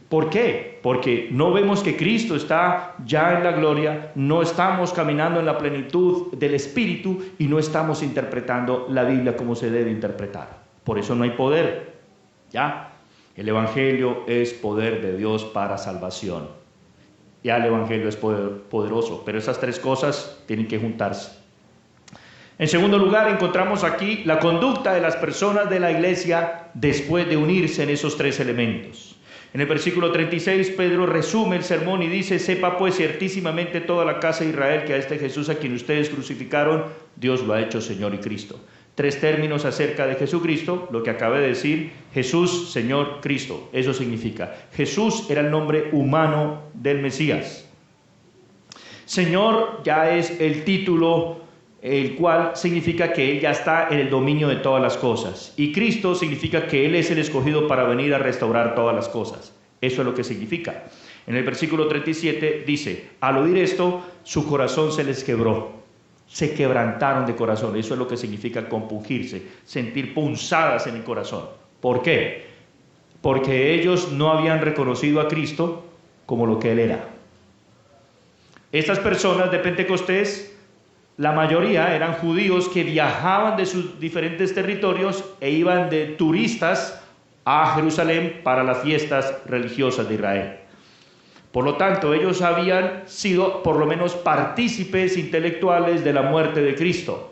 ¿Por qué? Porque no vemos que Cristo está ya en la gloria, no estamos caminando en la plenitud del Espíritu y no estamos interpretando la Biblia como se debe interpretar. Por eso no hay poder, ¿ya? El Evangelio es poder de Dios para salvación. Ya el Evangelio es poderoso, pero esas tres cosas tienen que juntarse. En segundo lugar, encontramos aquí la conducta de las personas de la iglesia después de unirse en esos tres elementos. En el versículo 36, Pedro resume el sermón y dice, sepa pues ciertísimamente toda la casa de Israel que a este Jesús a quien ustedes crucificaron, Dios lo ha hecho Señor y Cristo. 3 términos acerca de Jesucristo, lo que acabé de decir, Jesús, Señor, Cristo. Eso significa, Jesús era el nombre humano del Mesías. Señor ya es el título, el cual significa que Él ya está en el dominio de todas las cosas. Y Cristo significa que Él es el escogido para venir a restaurar todas las cosas. Eso es lo que significa. En el versículo 37 dice, al oír esto, su corazón se les quebró. Se quebrantaron de corazón. Eso es lo que significa compungirse, sentir punzadas en el corazón. ¿Por qué? Porque ellos no habían reconocido a Cristo como lo que Él era. Estas personas de Pentecostés, la mayoría eran judíos que viajaban de sus diferentes territorios e iban de turistas a Jerusalén para las fiestas religiosas de Israel. Por lo tanto, ellos habían sido por lo menos partícipes intelectuales de la muerte de Cristo.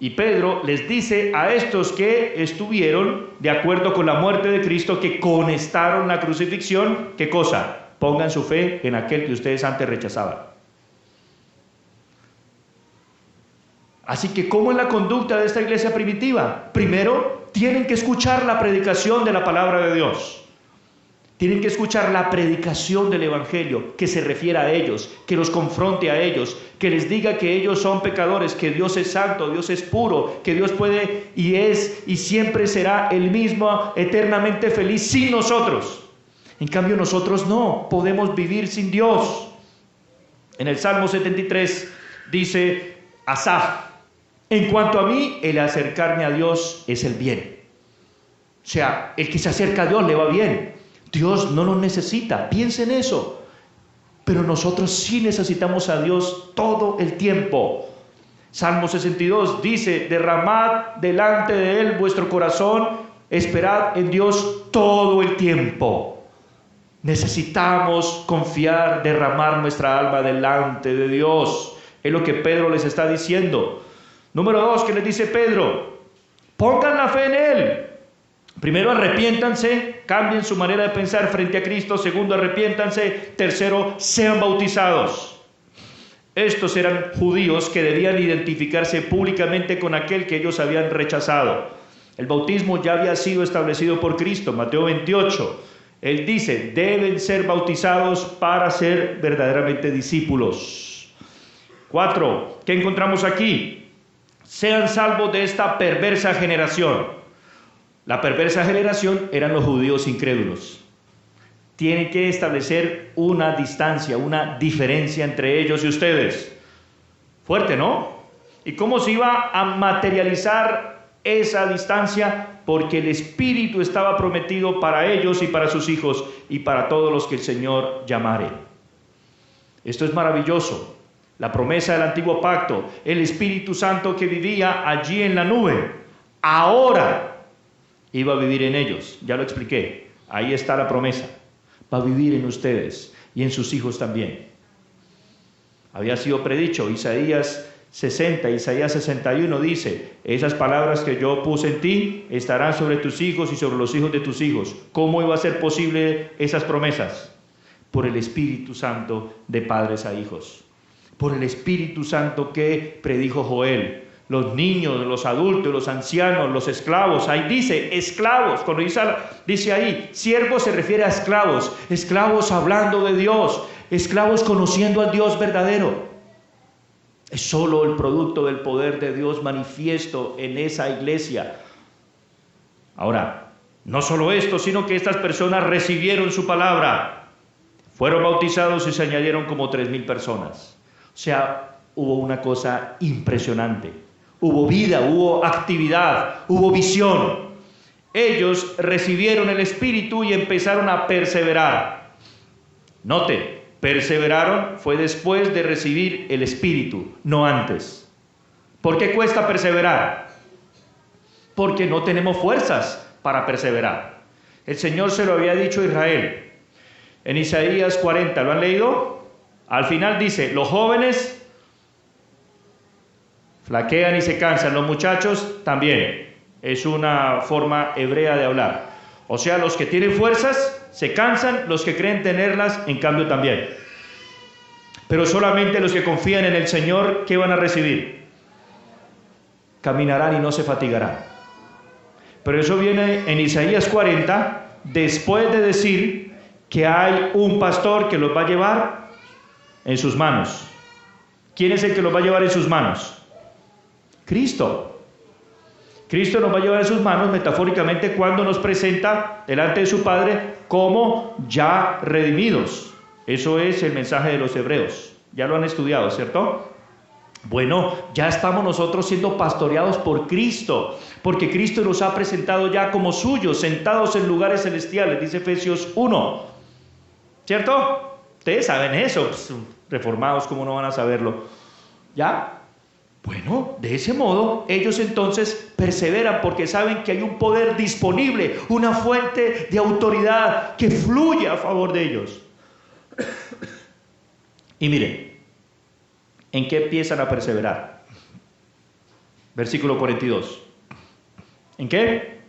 Y Pedro les dice a estos que estuvieron de acuerdo con la muerte de Cristo, que conestaron la crucifixión, ¿qué cosa? Pongan su fe en aquel que ustedes antes rechazaban. Así que, ¿cómo es la conducta de esta iglesia primitiva? Primero, tienen que escuchar la predicación de la palabra de Dios. Tienen que escuchar la predicación del Evangelio, que se refiera a ellos, que los confronte a ellos, que les diga que ellos son pecadores, que Dios es santo, Dios es puro, que Dios puede y es y siempre será el mismo, eternamente feliz sin nosotros. En cambio, nosotros no podemos vivir sin Dios. En el Salmo 73 dice Asaf: en cuanto a mí, el acercarme a Dios es el bien. O sea, el que se acerca a Dios le va bien. Dios no nos necesita, piensen eso. Pero nosotros sí necesitamos a Dios todo el tiempo. Salmo 62 dice: derramad delante de Él vuestro corazón, esperad en Dios todo el tiempo. Necesitamos confiar, derramar nuestra alma delante de Dios. Es lo que Pedro les está diciendo. Número 2, ¿qué les dice Pedro? Pongan la fe en Él. Primero, arrepiéntanse, cambien su manera de pensar frente a Cristo. Segundo, arrepiéntanse. Tercero, sean bautizados. Estos eran judíos que debían identificarse públicamente con aquel que ellos habían rechazado. El bautismo ya había sido establecido por Cristo, Mateo 28. Él dice: deben ser bautizados para ser verdaderamente discípulos. 4, ¿qué encontramos aquí? Sean salvos de esta perversa generación. La perversa generación eran los judíos incrédulos. Tienen que establecer una distancia, una diferencia entre ellos y ustedes. Fuerte, ¿no? ¿Y cómo se iba a materializar esa distancia? Porque el Espíritu estaba prometido para ellos y para sus hijos y para todos los que el Señor llamare. Esto es maravilloso. La promesa del antiguo pacto, el Espíritu Santo que vivía allí en la nube, ahora iba a vivir en ellos. Ya lo expliqué. Ahí está la promesa. Va a vivir en ustedes y en sus hijos también. Había sido predicho. Isaías 60, Isaías 61 dice: esas palabras que yo puse en ti estarán sobre tus hijos y sobre los hijos de tus hijos. ¿Cómo iba a ser posible esas promesas? Por el Espíritu Santo de padres a hijos. Por el Espíritu Santo que predijo Joel. Los niños, los adultos, los ancianos, los esclavos. Ahí dice esclavos. Cuando dice ahí siervos, se refiere a esclavos. Esclavos hablando de Dios. Esclavos conociendo al Dios verdadero. Es solo el producto del poder de Dios manifiesto en esa iglesia. Ahora, no solo esto, sino que estas personas recibieron su palabra. Fueron bautizados y se añadieron como 3,000 personas. O sea, hubo una cosa impresionante. Hubo vida, hubo actividad, hubo visión. Ellos recibieron el Espíritu y empezaron a perseverar. Note, perseveraron fue después de recibir el Espíritu, no antes. ¿Por qué cuesta perseverar? Porque no tenemos fuerzas para perseverar. El Señor se lo había dicho a Israel. En Isaías 40, ¿lo han leído? Al final dice: los jóvenes flaquean y se cansan, los muchachos también. Es una forma hebrea de hablar. O sea, los que tienen fuerzas se cansan, los que creen tenerlas, en cambio, también. Pero solamente los que confían en el Señor, ¿qué van a recibir? Caminarán y no se fatigarán. Pero eso viene en Isaías 40, después de decir que hay un pastor que los va a llevar en sus manos. ¿Quién es el que los va a llevar en sus manos? Cristo. Cristo nos va a llevar en sus manos metafóricamente cuando nos presenta delante de su Padre como ya redimidos. Eso es el mensaje de los hebreos. Ya lo han estudiado, ¿cierto? Bueno, ya estamos nosotros siendo pastoreados por Cristo, porque Cristo nos ha presentado ya como suyos, sentados en lugares celestiales, dice Efesios 1. ¿Cierto? Ustedes saben eso, pues, reformados, ¿cómo no van a saberlo? ¿Ya? Bueno, de ese modo, ellos entonces perseveran porque saben que hay un poder disponible, una fuente de autoridad que fluye a favor de ellos. Y miren, ¿en qué empiezan a perseverar? Versículo 42. ¿En qué?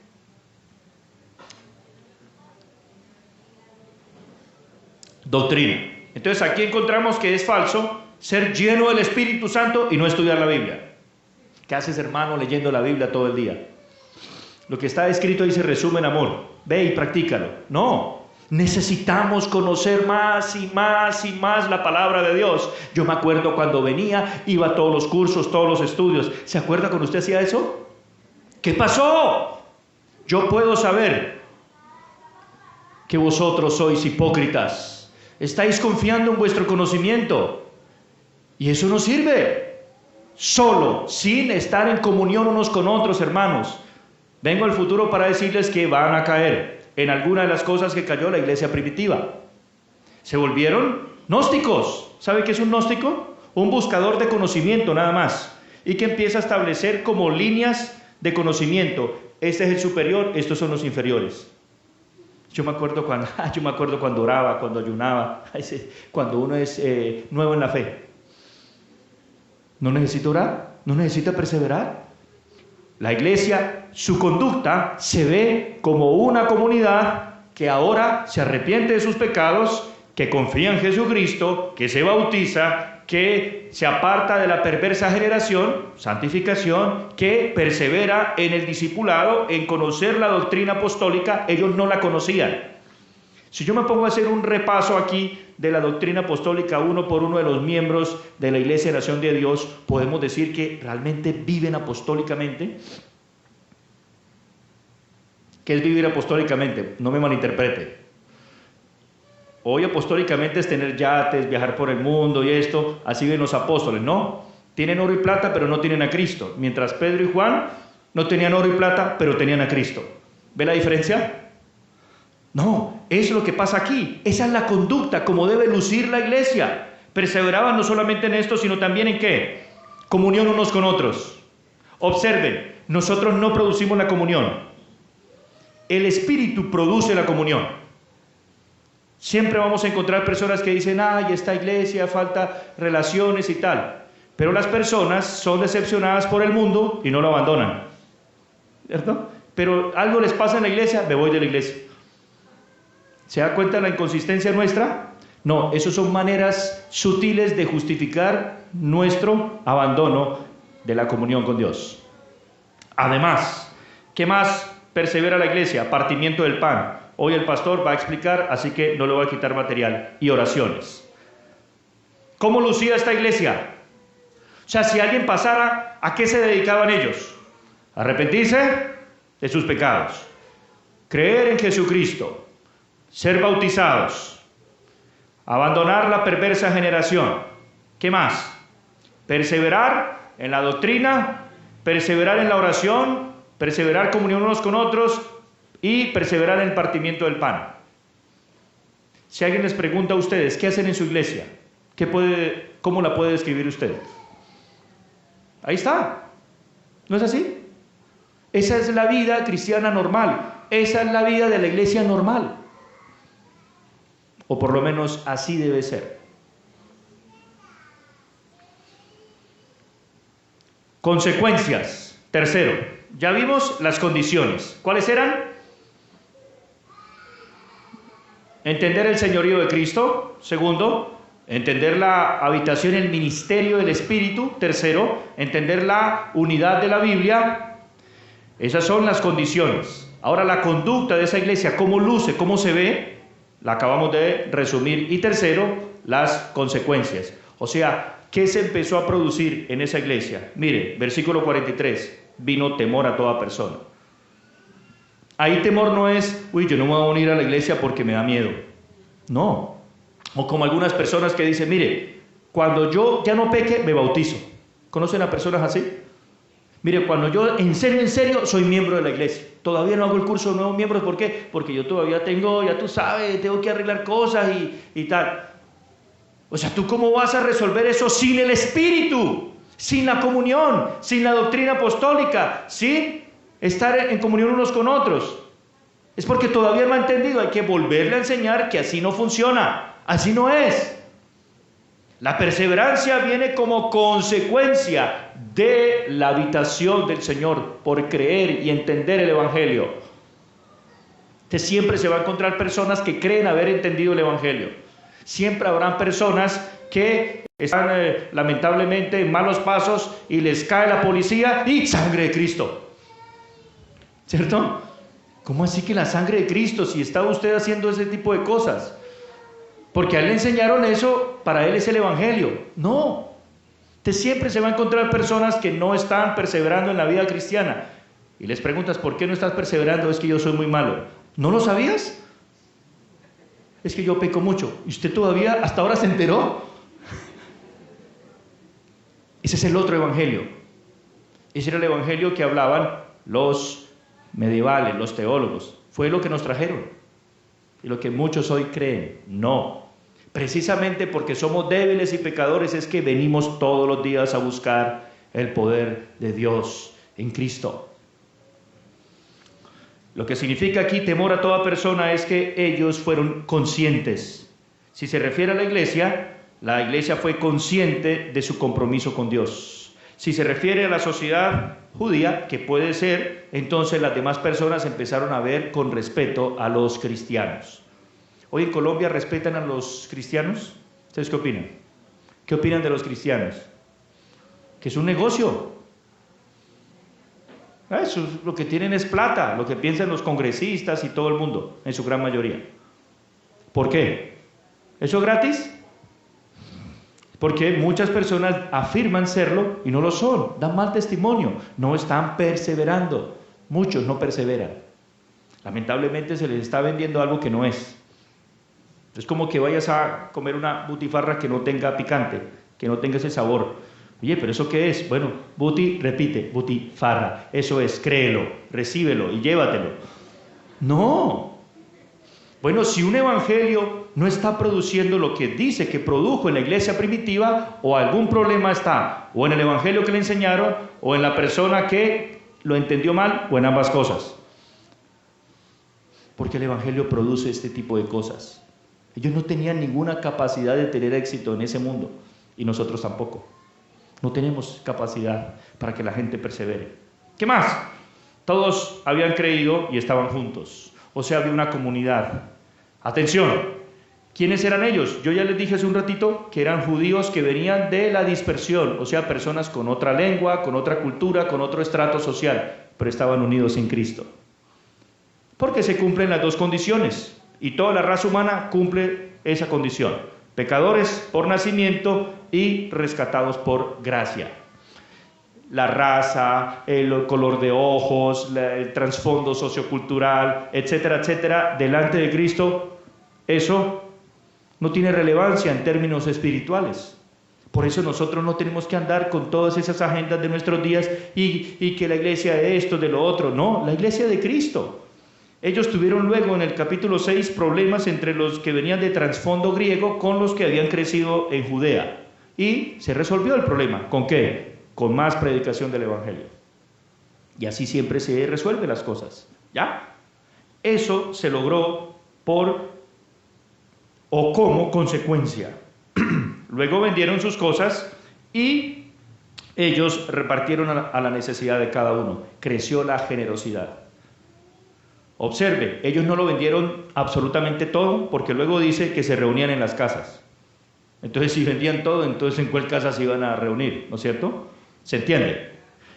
Doctrina. Entonces aquí encontramos que es falso ser lleno del Espíritu Santo y no estudiar la Biblia. ¿Qué haces, hermano, leyendo la Biblia todo el día? Lo que está escrito ahí se resume en amor. Ve y practícalo. No, necesitamos conocer más y más y más la palabra de Dios. Yo me acuerdo cuando venía, iba a todos los cursos, todos los estudios. ¿Se acuerda cuando usted hacía eso? ¿Qué pasó? Yo puedo saber que vosotros sois hipócritas. Estáis confiando en vuestro conocimiento. Y eso no sirve. Solo, sin estar en comunión unos con otros, hermanos. Vengo al futuro para decirles que van a caer en alguna de las cosas que cayó la iglesia primitiva. Se volvieron gnósticos. ¿Sabe qué es un gnóstico? Un buscador de conocimiento nada más. Y que empieza a establecer como líneas de conocimiento. Este es el superior, estos son los inferiores. Yo me acuerdo cuando oraba, cuando ayunaba, cuando uno es nuevo en la fe. ¿No necesita orar? ¿No necesita perseverar? La iglesia, su conducta se ve como una comunidad que ahora se arrepiente de sus pecados, que confía en Jesucristo, que se bautiza, que se aparta de la perversa generación, santificación, que persevera en el discipulado, en conocer la doctrina apostólica. Ellos no la conocían. Si yo me pongo a hacer un repaso aquí de la doctrina apostólica uno por uno de los miembros de la Iglesia de Nación de Dios, podemos decir que realmente viven apostólicamente. ¿Qué es vivir apostólicamente? No me malinterprete. Hoy apostólicamente es tener yates, viajar por el mundo y esto, así viven los apóstoles. No, tienen oro y plata pero no tienen a Cristo. Mientras Pedro y Juan no tenían oro y plata pero tenían a Cristo. ¿Ve la diferencia? No, eso es lo que pasa aquí. Esa es la conducta como debe lucir la iglesia. Perseveraban no solamente en esto, sino también en ¿qué? Comunión unos con otros. Observen, nosotros no producimos la comunión. El Espíritu produce la comunión. Siempre vamos a encontrar personas que dicen, ay, esta iglesia falta relaciones y tal. Pero las personas son decepcionadas por el mundo y no lo abandonan. ¿Cierto? Pero algo les pasa en la iglesia, me voy de la iglesia. ¿Se da cuenta de la inconsistencia nuestra? No, eso son maneras sutiles de justificar nuestro abandono de la comunión con Dios. Además, ¿qué más persevera la iglesia? Partimiento del pan. Hoy el pastor va a explicar, así que no le voy a quitar material. Y oraciones. ¿Cómo lucía esta iglesia? O sea, si alguien pasara, ¿a qué se dedicaban ellos? Arrepentirse de sus pecados. Creer en Jesucristo. Ser bautizados, abandonar la perversa generación. ¿Qué más? Perseverar en la doctrina, perseverar en la oración, perseverar comunión unos con otros y perseverar en el partimiento del pan. Si alguien les pregunta a ustedes, ¿qué hacen en su iglesia? ¿Cómo la puede describir usted? Ahí está. ¿No es así? Esa es la vida cristiana normal. Esa es la vida de la iglesia normal. O por lo menos así debe ser. Consecuencias. Tercero, ya vimos las condiciones. ¿Cuáles eran? Entender el señorío de Cristo. Segundo, entender la habitación y el ministerio del Espíritu. Tercero, entender la unidad de la Biblia. Esas son las condiciones. Ahora la conducta de esa iglesia, cómo luce, cómo se ve, la acabamos de resumir. Y tercero, las consecuencias. O sea, ¿qué se empezó a producir en esa iglesia? Mire, versículo 43, vino temor a toda persona. Ahí temor no es, uy, yo no me voy a unir a la iglesia porque me da miedo. No. O como algunas personas que dicen, mire, cuando yo ya no peque, me bautizo. ¿Conocen a personas así? Mire, cuando yo en serio soy miembro de la iglesia. Todavía no hago el curso de nuevos miembros. ¿Por qué? Porque yo todavía tengo, ya tú sabes, tengo que arreglar cosas y tal. O sea, ¿tú cómo vas a resolver eso sin el Espíritu? Sin la comunión, sin la doctrina apostólica, sin estar en comunión unos con otros. Es porque todavía no ha entendido. Hay que volverle a enseñar que así no funciona. Así no es. La perseverancia viene como consecuencia de la habitación del Señor por creer y entender el Evangelio. Usted siempre se va a encontrar personas que creen haber entendido el Evangelio. Siempre habrán personas que están lamentablemente en malos pasos y les cae la policía y sangre de Cristo. ¿Cierto? ¿Cómo así que la sangre de Cristo si está usted haciendo ese tipo de cosas? Porque a él le enseñaron eso, para él es el Evangelio. No. Usted siempre se va a encontrar personas que no están perseverando en la vida cristiana. Y les preguntas, ¿por qué no estás perseverando? Es que yo soy muy malo. ¿No lo sabías? Es que yo peco mucho. ¿Y usted todavía hasta ahora se enteró? Ese es el otro evangelio. Ese era el evangelio que hablaban los medievales, los teólogos. Fue lo que nos trajeron. Y lo que muchos hoy creen. No. Precisamente porque somos débiles y pecadores es que venimos todos los días a buscar el poder de Dios en Cristo. Lo que significa aquí temor a toda persona es que ellos fueron conscientes. Si se refiere a la iglesia fue consciente de su compromiso con Dios. Si se refiere a la sociedad judía, que puede ser, entonces las demás personas empezaron a ver con respeto a los cristianos. ¿Hoy en Colombia respetan a los cristianos? ¿Ustedes qué opinan? ¿Qué opinan de los cristianos? Que es un negocio. Eso, lo que tienen es plata, lo que piensan los congresistas y todo el mundo, en su gran mayoría. ¿Por qué? ¿Eso es gratis? Porque muchas personas afirman serlo y no lo son, dan mal testimonio, no están perseverando. Muchos no perseveran. Lamentablemente se les está vendiendo algo que no es. Es como que vayas a comer una butifarra que no tenga picante, que no tenga ese sabor. Oye, ¿pero eso qué es? Bueno, repite, butifarra. Eso es, créelo, recíbelo y llévatelo. No. Bueno, si un evangelio no está produciendo lo que dice que produjo en la iglesia primitiva, o algún problema está, o en el evangelio que le enseñaron, o en la persona que lo entendió mal, o en ambas cosas. Porque el evangelio produce este tipo de cosas. Ellos no tenían ninguna capacidad de tener éxito en ese mundo, y nosotros tampoco. No tenemos capacidad para que la gente persevere. ¿Qué más? Todos habían creído y estaban juntos. O sea, había una comunidad. Atención, ¿quiénes eran ellos? Yo ya les dije hace un ratito que eran judíos que venían de la dispersión, o sea, personas con otra lengua, con otra cultura, con otro estrato social, pero estaban unidos en Cristo. Porque se cumplen las dos condiciones, y toda la raza humana cumple esa condición. Pecadores por nacimiento y rescatados por gracia. La raza, el color de ojos, el trasfondo sociocultural, etcétera, etcétera, delante de Cristo, eso no tiene relevancia en términos espirituales. Por eso nosotros no tenemos que andar con todas esas agendas de nuestros días y que la iglesia de esto, de lo otro. No, la iglesia de Cristo. Ellos tuvieron luego en el capítulo 6 problemas entre los que venían de trasfondo griego con los que habían crecido en Judea. Y se resolvió el problema. ¿Con qué? Con más predicación del evangelio. Y así siempre se resuelven las cosas. ¿Ya? Eso se logró como consecuencia. Luego vendieron sus cosas y ellos repartieron a la necesidad de cada uno. Creció la generosidad. Observe, ellos no lo vendieron absolutamente todo, porque luego dice que se reunían en las casas. Entonces, si vendían todo, entonces ¿en cuál casa se iban a reunir? ¿No es cierto? ¿Se entiende?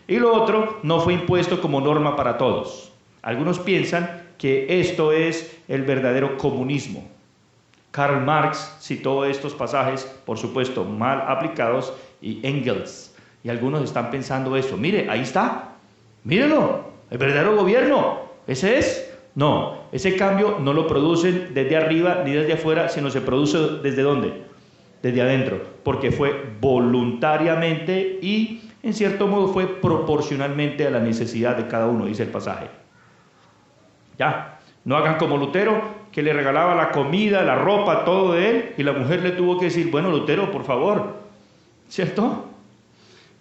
Y lo otro, no fue impuesto como norma para todos. Algunos piensan que esto es el verdadero comunismo. Karl Marx citó estos pasajes, por supuesto, mal aplicados, y Engels. Y algunos están pensando eso. Mire, ahí está. Mírelo, el verdadero gobierno. ¿Ese es? No, ese cambio no lo producen desde arriba ni desde afuera, sino se produce ¿desde dónde? Desde adentro, porque fue voluntariamente y en cierto modo fue proporcionalmente a la necesidad de cada uno, dice el pasaje. Ya, no hagan como Lutero, que le regalaba la comida, la ropa, todo de él, y la mujer le tuvo que decir, bueno, Lutero, por favor, ¿cierto?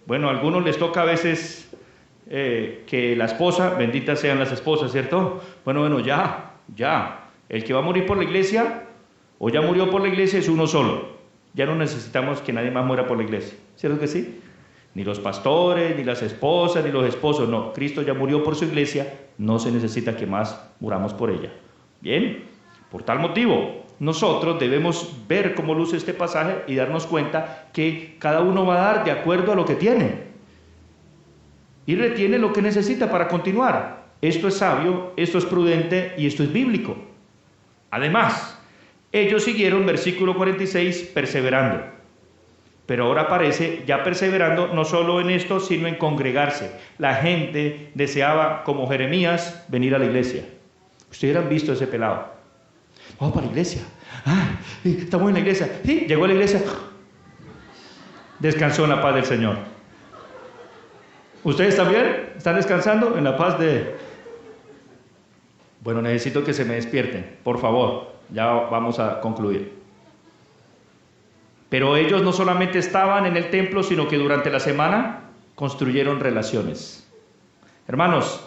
Bueno, a algunos les toca a veces que la esposa, benditas sean las esposas, ¿cierto? Bueno, ya, el que va a morir por la iglesia, o ya murió por la iglesia, es uno solo. ya no necesitamos que nadie más muera por la iglesia, ¿cierto que sí? Ni los pastores, ni las esposas, ni los esposos, no. Cristo ya murió por su iglesia, no se necesita que más muramos por ella. Bien, por tal motivo, nosotros debemos ver cómo luce este pasaje y darnos cuenta que cada uno va a dar de acuerdo a lo que tiene. Y retiene lo que necesita para continuar. Esto es sabio, esto es prudente y esto es bíblico. Además, ellos siguieron, versículo 46, perseverando. Pero ahora aparece ya perseverando no solo en esto, sino en congregarse. La gente deseaba, como Jeremías, venir a la iglesia. Ustedes han visto ese pelado. Vamos para la iglesia. Estamos en la iglesia. Sí, llegó a la iglesia. Descansó en la paz del Señor. ¿Ustedes también están descansando en la paz de...? Bueno, necesito que se me despierten, por favor. Ya vamos a concluir. Pero ellos no solamente estaban en el templo, sino que durante la semana construyeron relaciones. Hermanos,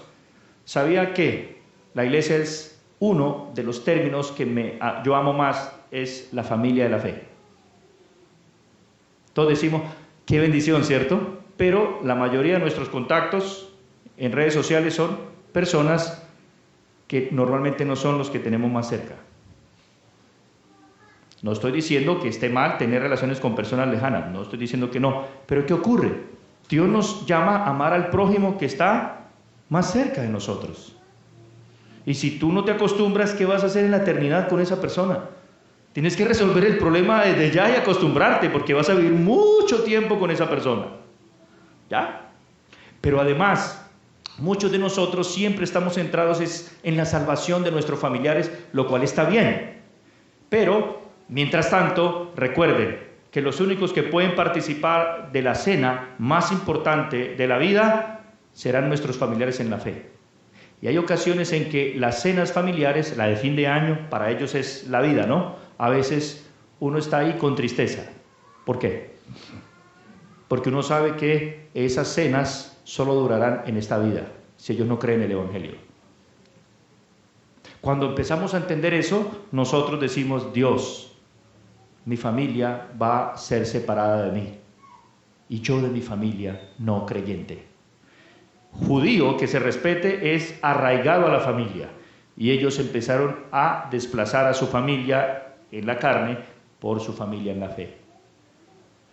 ¿sabía que la iglesia es uno de los términos que yo amo más? Es la familia de la fe. Todos decimos, qué bendición, ¿cierto? Pero la mayoría de nuestros contactos en redes sociales son personas que normalmente no son los que tenemos más cerca. No estoy diciendo que esté mal tener relaciones con personas lejanas, no estoy diciendo que no, pero ¿qué ocurre? Dios nos llama a amar al prójimo que está más cerca de nosotros. Y si tú no te acostumbras, ¿qué vas a hacer en la eternidad con esa persona? Tienes que resolver el problema desde ya y acostumbrarte, porque vas a vivir mucho tiempo con esa persona. ¿Ya? Pero además, muchos de nosotros siempre estamos centrados en la salvación de nuestros familiares, lo cual está bien. Pero, mientras tanto, recuerden que los únicos que pueden participar de la cena más importante de la vida serán nuestros familiares en la fe. Y hay ocasiones en que las cenas familiares, la de fin de año, para ellos es la vida, ¿no? A veces uno está ahí con tristeza. ¿Por qué? Porque uno sabe que esas cenas solo durarán en esta vida, si ellos no creen en el Evangelio. Cuando empezamos a entender eso, nosotros decimos, Dios, mi familia va a ser separada de mí, y yo de mi familia no creyente. Judío que se respete es arraigado a la familia, y ellos empezaron a desplazar a su familia en la carne por su familia en la fe.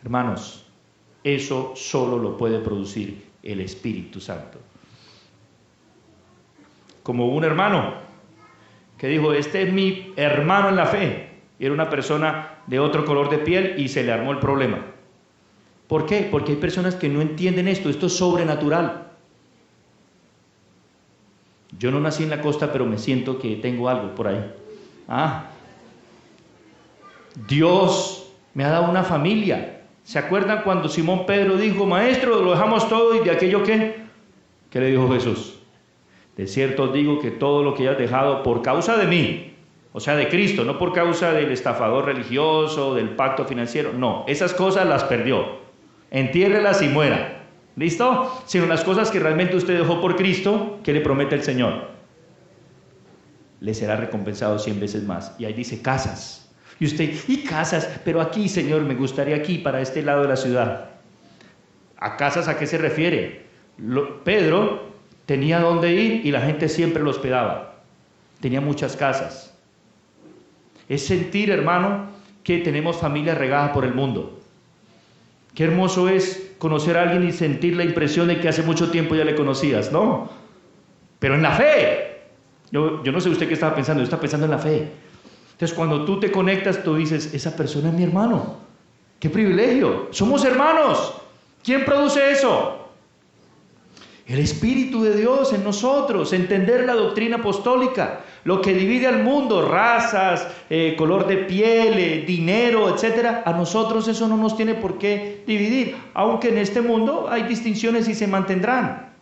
Hermanos, eso solo lo puede producir el Espíritu Santo. Como un hermano que dijo, este es mi hermano en la fe, y era una persona de otro color de piel y se le armó el problema. ¿Por qué? Porque hay personas que no entienden esto es sobrenatural. Yo no nací en la costa, pero me siento que tengo algo por ahí. Dios me ha dado una familia. ¿Se acuerdan cuando Simón Pedro dijo, maestro, lo dejamos todo y de aquello qué? ¿Qué le dijo Jesús? De cierto os digo que todo lo que hayas dejado por causa de mí, o sea, de Cristo, no por causa del estafador religioso, del pacto financiero, no, esas cosas las perdió. Entiérrelas y muera. ¿Listo? Sino las cosas que realmente usted dejó por Cristo, ¿qué le promete el Señor? Le será recompensado 100 veces más. Y ahí dice casas. Y usted, ¿y casas? Pero aquí, Señor, me gustaría aquí, para este lado de la ciudad. ¿A casas a qué se refiere? Pedro tenía dónde ir y la gente siempre lo hospedaba. Tenía muchas casas. Es sentir, hermano, que tenemos familias regadas por el mundo. Qué hermoso es conocer a alguien y sentir la impresión de que hace mucho tiempo ya le conocías, ¿no? Pero en la fe. Yo no sé usted qué estaba pensando, yo estaba pensando en la fe. Entonces cuando tú te conectas, tú dices, esa persona es mi hermano. ¡Qué privilegio! ¡Somos hermanos! ¿Quién produce eso? El Espíritu de Dios en nosotros, entender la doctrina apostólica, lo que divide al mundo, razas, color de piel, dinero, etc. A nosotros eso no nos tiene por qué dividir, aunque en este mundo hay distinciones y se mantendrán.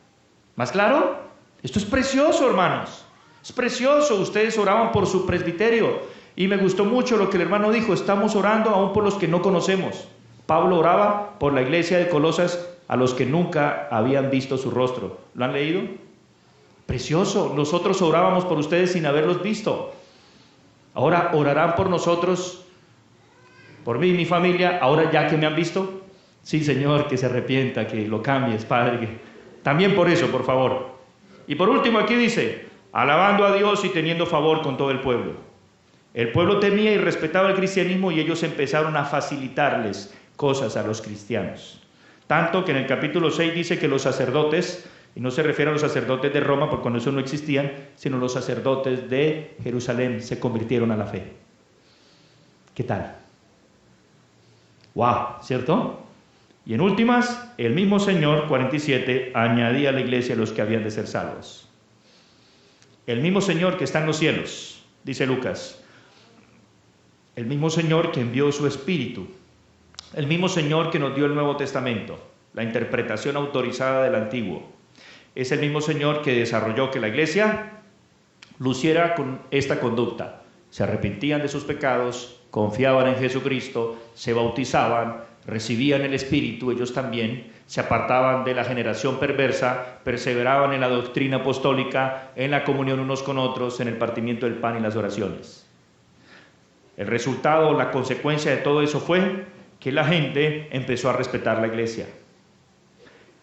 ¿Más claro? Esto es precioso, hermanos. Es precioso. Ustedes oraban por su presbiterio y me gustó mucho lo que el hermano dijo, estamos orando aún por los que no conocemos. Pablo oraba por la iglesia de Colosas a los que nunca habían visto su rostro. ¿Lo han leído? Precioso. Nosotros orábamos por ustedes sin haberlos visto. Ahora orarán por nosotros por mí y mi familia, ahora ya que me han visto, sí, Señor, que se arrepienta, que lo cambies, Padre. También por eso, por favor. Y por último aquí dice, alabando a Dios y teniendo favor con todo el pueblo. El pueblo temía y respetaba el cristianismo y ellos empezaron a facilitarles cosas a los cristianos. Tanto que en el capítulo 6 dice que los sacerdotes, y no se refiere a los sacerdotes de Roma, porque cuando eso no existían, sino los sacerdotes de Jerusalén se convirtieron a la fe. ¿Qué tal? ¡Wow! ¿Cierto? Y en últimas, el mismo Señor, 47, añadía a la iglesia los que habían de ser salvos. El mismo Señor que está en los cielos, dice Lucas. El mismo Señor que envió su Espíritu. El mismo Señor que nos dio el Nuevo Testamento, la interpretación autorizada del Antiguo. Es el mismo Señor que desarrolló que la iglesia luciera con esta conducta. Se arrepentían de sus pecados, confiaban en Jesucristo, se bautizaban, recibían el Espíritu, ellos también, se apartaban de la generación perversa, perseveraban en la doctrina apostólica, en la comunión unos con otros, en el partimiento del pan y las oraciones. El resultado, la consecuencia de todo eso fue que la gente empezó a respetar la iglesia.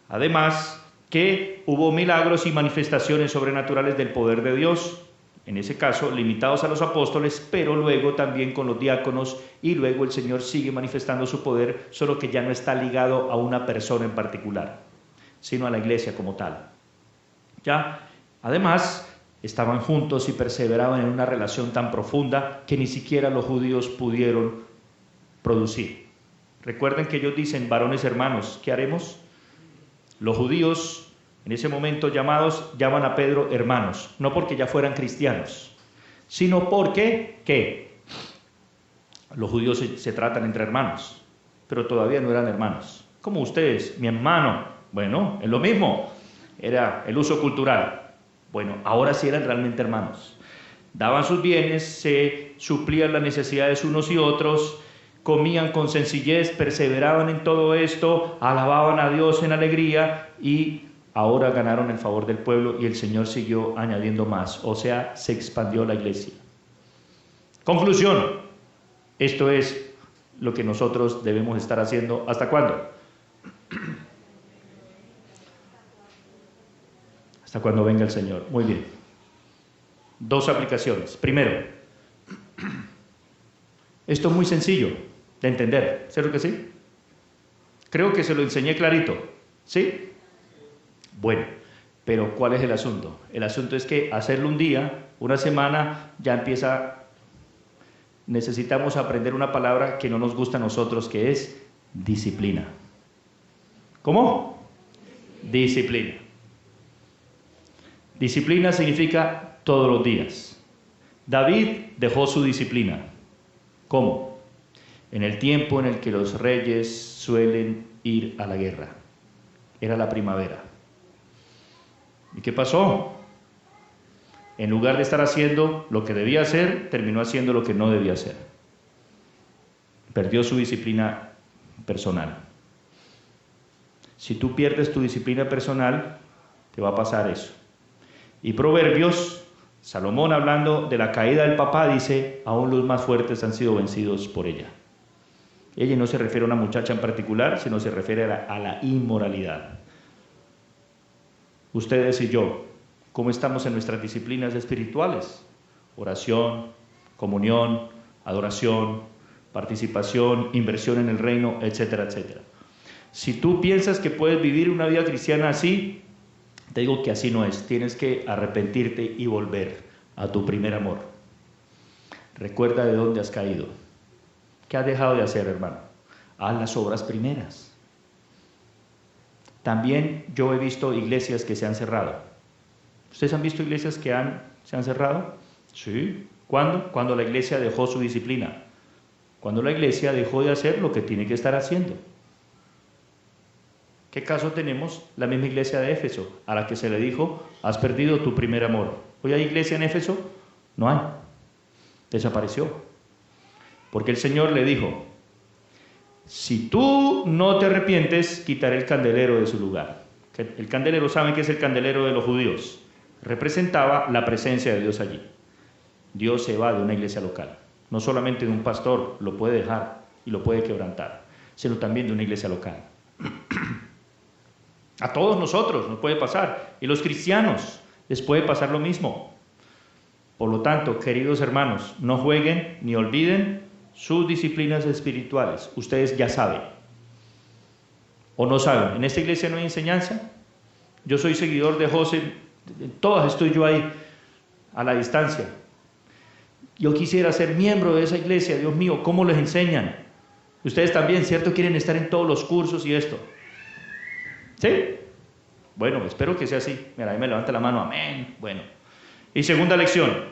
Además, que hubo milagros y manifestaciones sobrenaturales del poder de Dios, en ese caso limitados a los apóstoles, pero luego también con los diáconos, y luego el Señor sigue manifestando su poder, solo que ya no está ligado a una persona en particular, sino a la iglesia como tal. ¿Ya? Además, estaban juntos y perseveraban en una relación tan profunda que ni siquiera los judíos pudieron producir. Recuerden que ellos dicen, varones hermanos, ¿qué haremos? Los judíos, en ese momento llaman a Pedro hermanos, no porque ya fueran cristianos, sino porque, ¿qué? Los judíos se tratan entre hermanos, pero todavía no eran hermanos. Como ustedes, mi hermano, bueno, es lo mismo, era el uso cultural. Bueno, ahora sí eran realmente hermanos. Daban sus bienes, se suplían las necesidades unos y otros, comían con sencillez, perseveraban en todo esto, alababan a Dios en alegría y ahora ganaron el favor del pueblo y el Señor siguió añadiendo más, o sea, se expandió la iglesia. Conclusión, esto es lo que nosotros debemos estar haciendo. ¿Hasta cuándo? Hasta cuando venga el Señor. Muy bien. Dos aplicaciones. Primero, esto es muy sencillo de entender, ¿cierto que sí? Creo que se lo enseñé clarito, ¿sí? Bueno, pero ¿cuál es el asunto? El asunto es que hacerlo un día, una semana, ya empieza, necesitamos aprender una palabra que no nos gusta a nosotros, que es disciplina. ¿Cómo? Disciplina. Disciplina significa todos los días. David dejó su disciplina. ¿Cómo? En el tiempo en el que los reyes suelen ir a la guerra. Era la primavera. ¿Y qué pasó? En lugar de estar haciendo lo que debía hacer, terminó haciendo lo que no debía hacer. Perdió su disciplina personal. Si tú pierdes tu disciplina personal, te va a pasar eso. Y Proverbios, Salomón hablando de la caída del papá, dice, aún los más fuertes han sido vencidos por ella. Ella no se refiere a una muchacha en particular, sino se refiere a la inmoralidad. Ustedes y yo, ¿cómo estamos en nuestras disciplinas espirituales? Oración, comunión, adoración, participación, inversión en el reino, etcétera, etcétera. Si tú piensas que puedes vivir una vida cristiana así, te digo que así no es. Tienes que arrepentirte y volver a tu primer amor. Recuerda de dónde has caído. ¿Qué has dejado de hacer, hermano? Haz las obras primeras. También yo he visto iglesias que se han cerrado. ¿Ustedes han visto iglesias que se han cerrado? Sí. ¿Cuándo? Cuando la iglesia dejó su disciplina. Cuando la iglesia dejó de hacer lo que tiene que estar haciendo. ¿Qué caso tenemos? La misma iglesia de Éfeso, a la que se le dijo, has perdido tu primer amor. ¿Hoy hay iglesia en Éfeso? No hay. Desapareció. Porque el Señor le dijo, si tú no te arrepientes, quitaré el candelero de su lugar. El candelero, ¿saben qué es el candelero de los judíos? Representaba la presencia de Dios allí. Dios se va de una iglesia local. No solamente de un pastor, lo puede dejar. y lo puede quebrantar, sino también de una iglesia local. A todos nosotros nos puede pasar, y los cristianos les puede pasar lo mismo. Por lo tanto, queridos hermanos, no jueguen ni olviden sus disciplinas espirituales. Ustedes ya saben, o no saben. En esta iglesia no hay enseñanza. Yo soy seguidor de José, en todas estoy yo ahí, a la distancia. Yo quisiera ser miembro de esa iglesia, Dios mío, ¿cómo les enseñan? Ustedes también, ¿cierto? Quieren estar en todos los cursos y esto. ¿Sí? Bueno, espero que sea así. Mira, ahí me levanta la mano, amén. Bueno. Y segunda lección.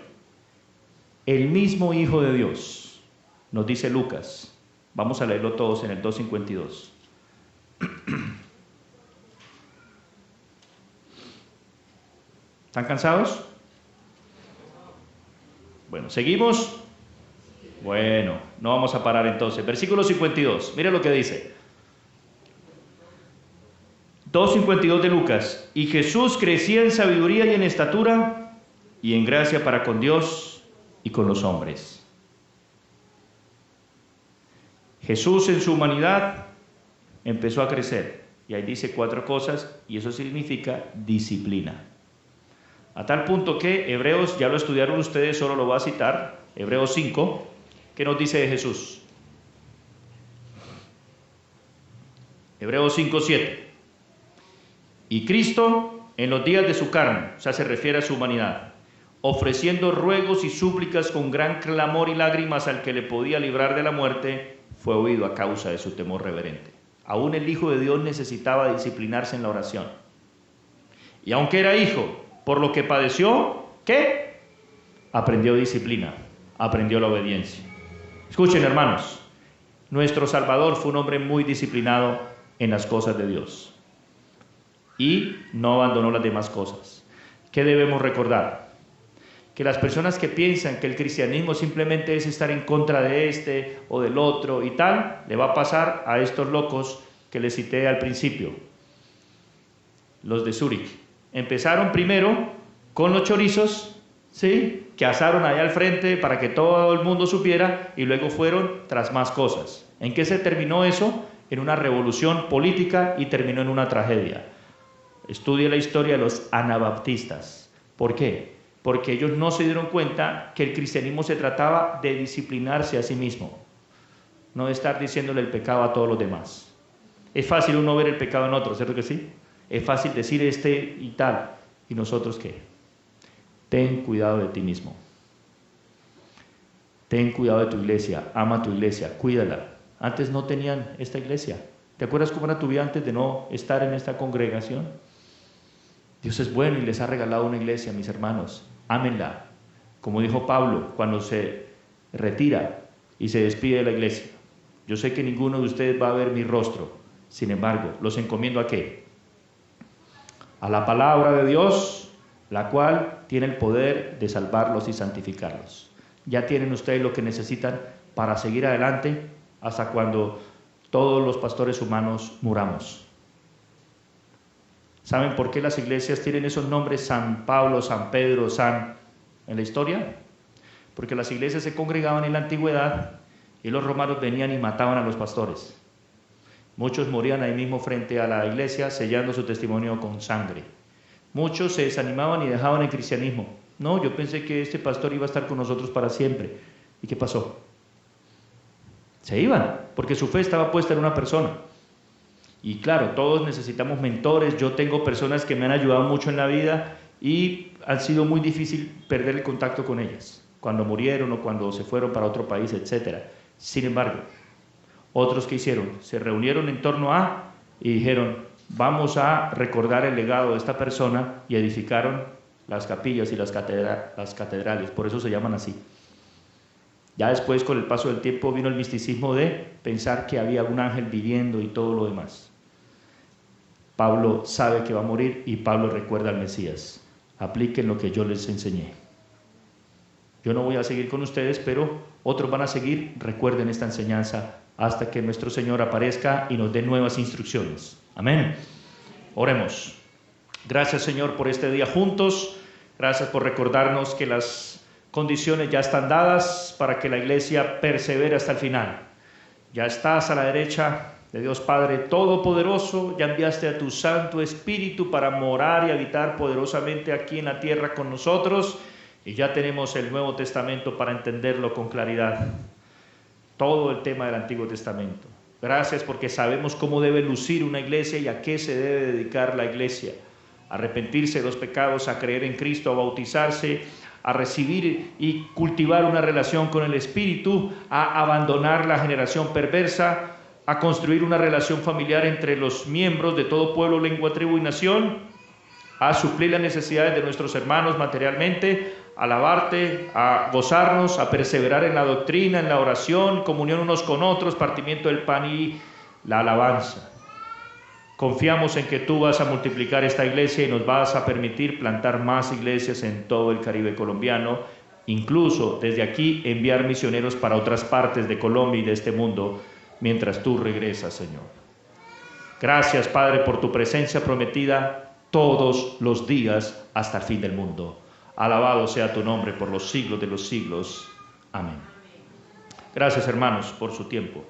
El mismo Hijo de Dios, nos dice Lucas. Vamos a leerlo todos en el 2:52. ¿Están cansados? Bueno, ¿seguimos? Bueno, no vamos a parar entonces. Versículo 52, mire lo que dice. 2:52 de Lucas. Y Jesús crecía en sabiduría y en estatura y en gracia para con Dios y con los hombres. Jesús en su humanidad empezó a crecer. Y ahí dice 4 cosas y eso significa disciplina. A tal punto que Hebreos, ya lo estudiaron ustedes, solo lo voy a citar, Hebreos 5, ¿qué nos dice de Jesús? Hebreos 5:7. Y Cristo, en los días de su carne, o sea, se refiere a su humanidad, ofreciendo ruegos y súplicas con gran clamor y lágrimas al que le podía librar de la muerte, fue oído a causa de su temor reverente. Aún el Hijo de Dios necesitaba disciplinarse en la oración. Y aunque era hijo, por lo que padeció, ¿qué? Aprendió disciplina, aprendió la obediencia. Escuchen, hermanos, nuestro Salvador fue un hombre muy disciplinado en las cosas de Dios y no abandonó las demás cosas. ¿Qué debemos recordar? Que las personas que piensan que el cristianismo simplemente es estar en contra de este o del otro y tal, le va a pasar a estos locos que les cité al principio, los de Zúrich. Empezaron primero con los chorizos, ¿sí?, que asaron allá al frente para que todo el mundo supiera, y luego fueron tras más cosas. ¿En qué se terminó eso? En una revolución política y terminó en una tragedia. Estudie la historia de los anabaptistas. ¿Por qué? Porque ellos no se dieron cuenta que el cristianismo se trataba de disciplinarse a sí mismo, no de estar diciéndole el pecado a todos los demás. Es fácil uno ver el pecado en otros, ¿cierto que sí? Es fácil decir este y tal. ¿Y nosotros qué? Ten cuidado de ti mismo. Ten cuidado de tu iglesia. Ama tu iglesia. Cuídala. Antes no tenían esta iglesia. ¿Te acuerdas cómo era tu vida antes de no estar en esta congregación? Dios es bueno y les ha regalado una iglesia, mis hermanos. Ámenla. Como dijo Pablo cuando se retira y se despide de la iglesia. Yo sé que ninguno de ustedes va a ver mi rostro. Sin embargo, los encomiendo ¿a qué? A la palabra de Dios, la cual tiene el poder de salvarlos y santificarlos. Ya tienen ustedes lo que necesitan para seguir adelante hasta cuando todos los pastores humanos muramos. ¿Saben por qué las iglesias tienen esos nombres, San Pablo, San Pedro, San, en la historia? Porque las iglesias se congregaban en la antigüedad y los romanos venían y mataban a los pastores. Muchos morían ahí mismo frente a la iglesia sellando su testimonio con sangre. Muchos se desanimaban y dejaban el cristianismo. No, yo pensé que este pastor iba a estar con nosotros para siempre. ¿Y qué pasó? Se iban, porque su fe estaba puesta en una persona. Y claro, todos necesitamos mentores. Yo tengo personas que me han ayudado mucho en la vida y ha sido muy difícil perder el contacto con ellas, cuando murieron o cuando se fueron para otro país, etc. Sin embargo, otros que hicieron, se reunieron en torno a y dijeron, vamos a recordar el legado de esta persona, y edificaron las capillas y las catedrales, por eso se llaman así. Ya después, con el paso del tiempo, vino el misticismo de pensar que había un ángel viviendo y todo lo demás. Pablo sabe que va a morir y Pablo recuerda al Mesías. Apliquen lo que yo les enseñé. Yo no voy a seguir con ustedes, pero otros van a seguir. Recuerden esta enseñanza hasta que nuestro Señor aparezca y nos dé nuevas instrucciones. Amén. Oremos. Gracias, Señor, por este día juntos. Gracias por recordarnos que las condiciones ya están dadas para que la iglesia persevere hasta el final. Ya estás a la derecha de Dios Padre Todopoderoso, ya enviaste a tu Santo Espíritu para morar y habitar poderosamente aquí en la tierra con nosotros, y ya tenemos el Nuevo Testamento para entenderlo con claridad. Todo el tema del Antiguo Testamento. Gracias porque sabemos cómo debe lucir una iglesia y a qué se debe dedicar la iglesia. A arrepentirse de los pecados, a creer en Cristo, a bautizarse, a recibir y cultivar una relación con el Espíritu, a abandonar la generación perversa, a construir una relación familiar entre los miembros de todo pueblo, lengua, tribu y nación, a suplir las necesidades de nuestros hermanos materialmente, a alabarte, a gozarnos, a perseverar en la doctrina, en la oración, comunión unos con otros, partimiento del pan y la alabanza. Confiamos en que tú vas a multiplicar esta iglesia y nos vas a permitir plantar más iglesias en todo el Caribe colombiano, incluso desde aquí enviar misioneros para otras partes de Colombia y de este mundo, mientras tú regresas, Señor. Gracias, Padre, por tu presencia prometida todos los días hasta el fin del mundo. Alabado sea tu nombre por los siglos de los siglos. Amén. Gracias, hermanos, por su tiempo.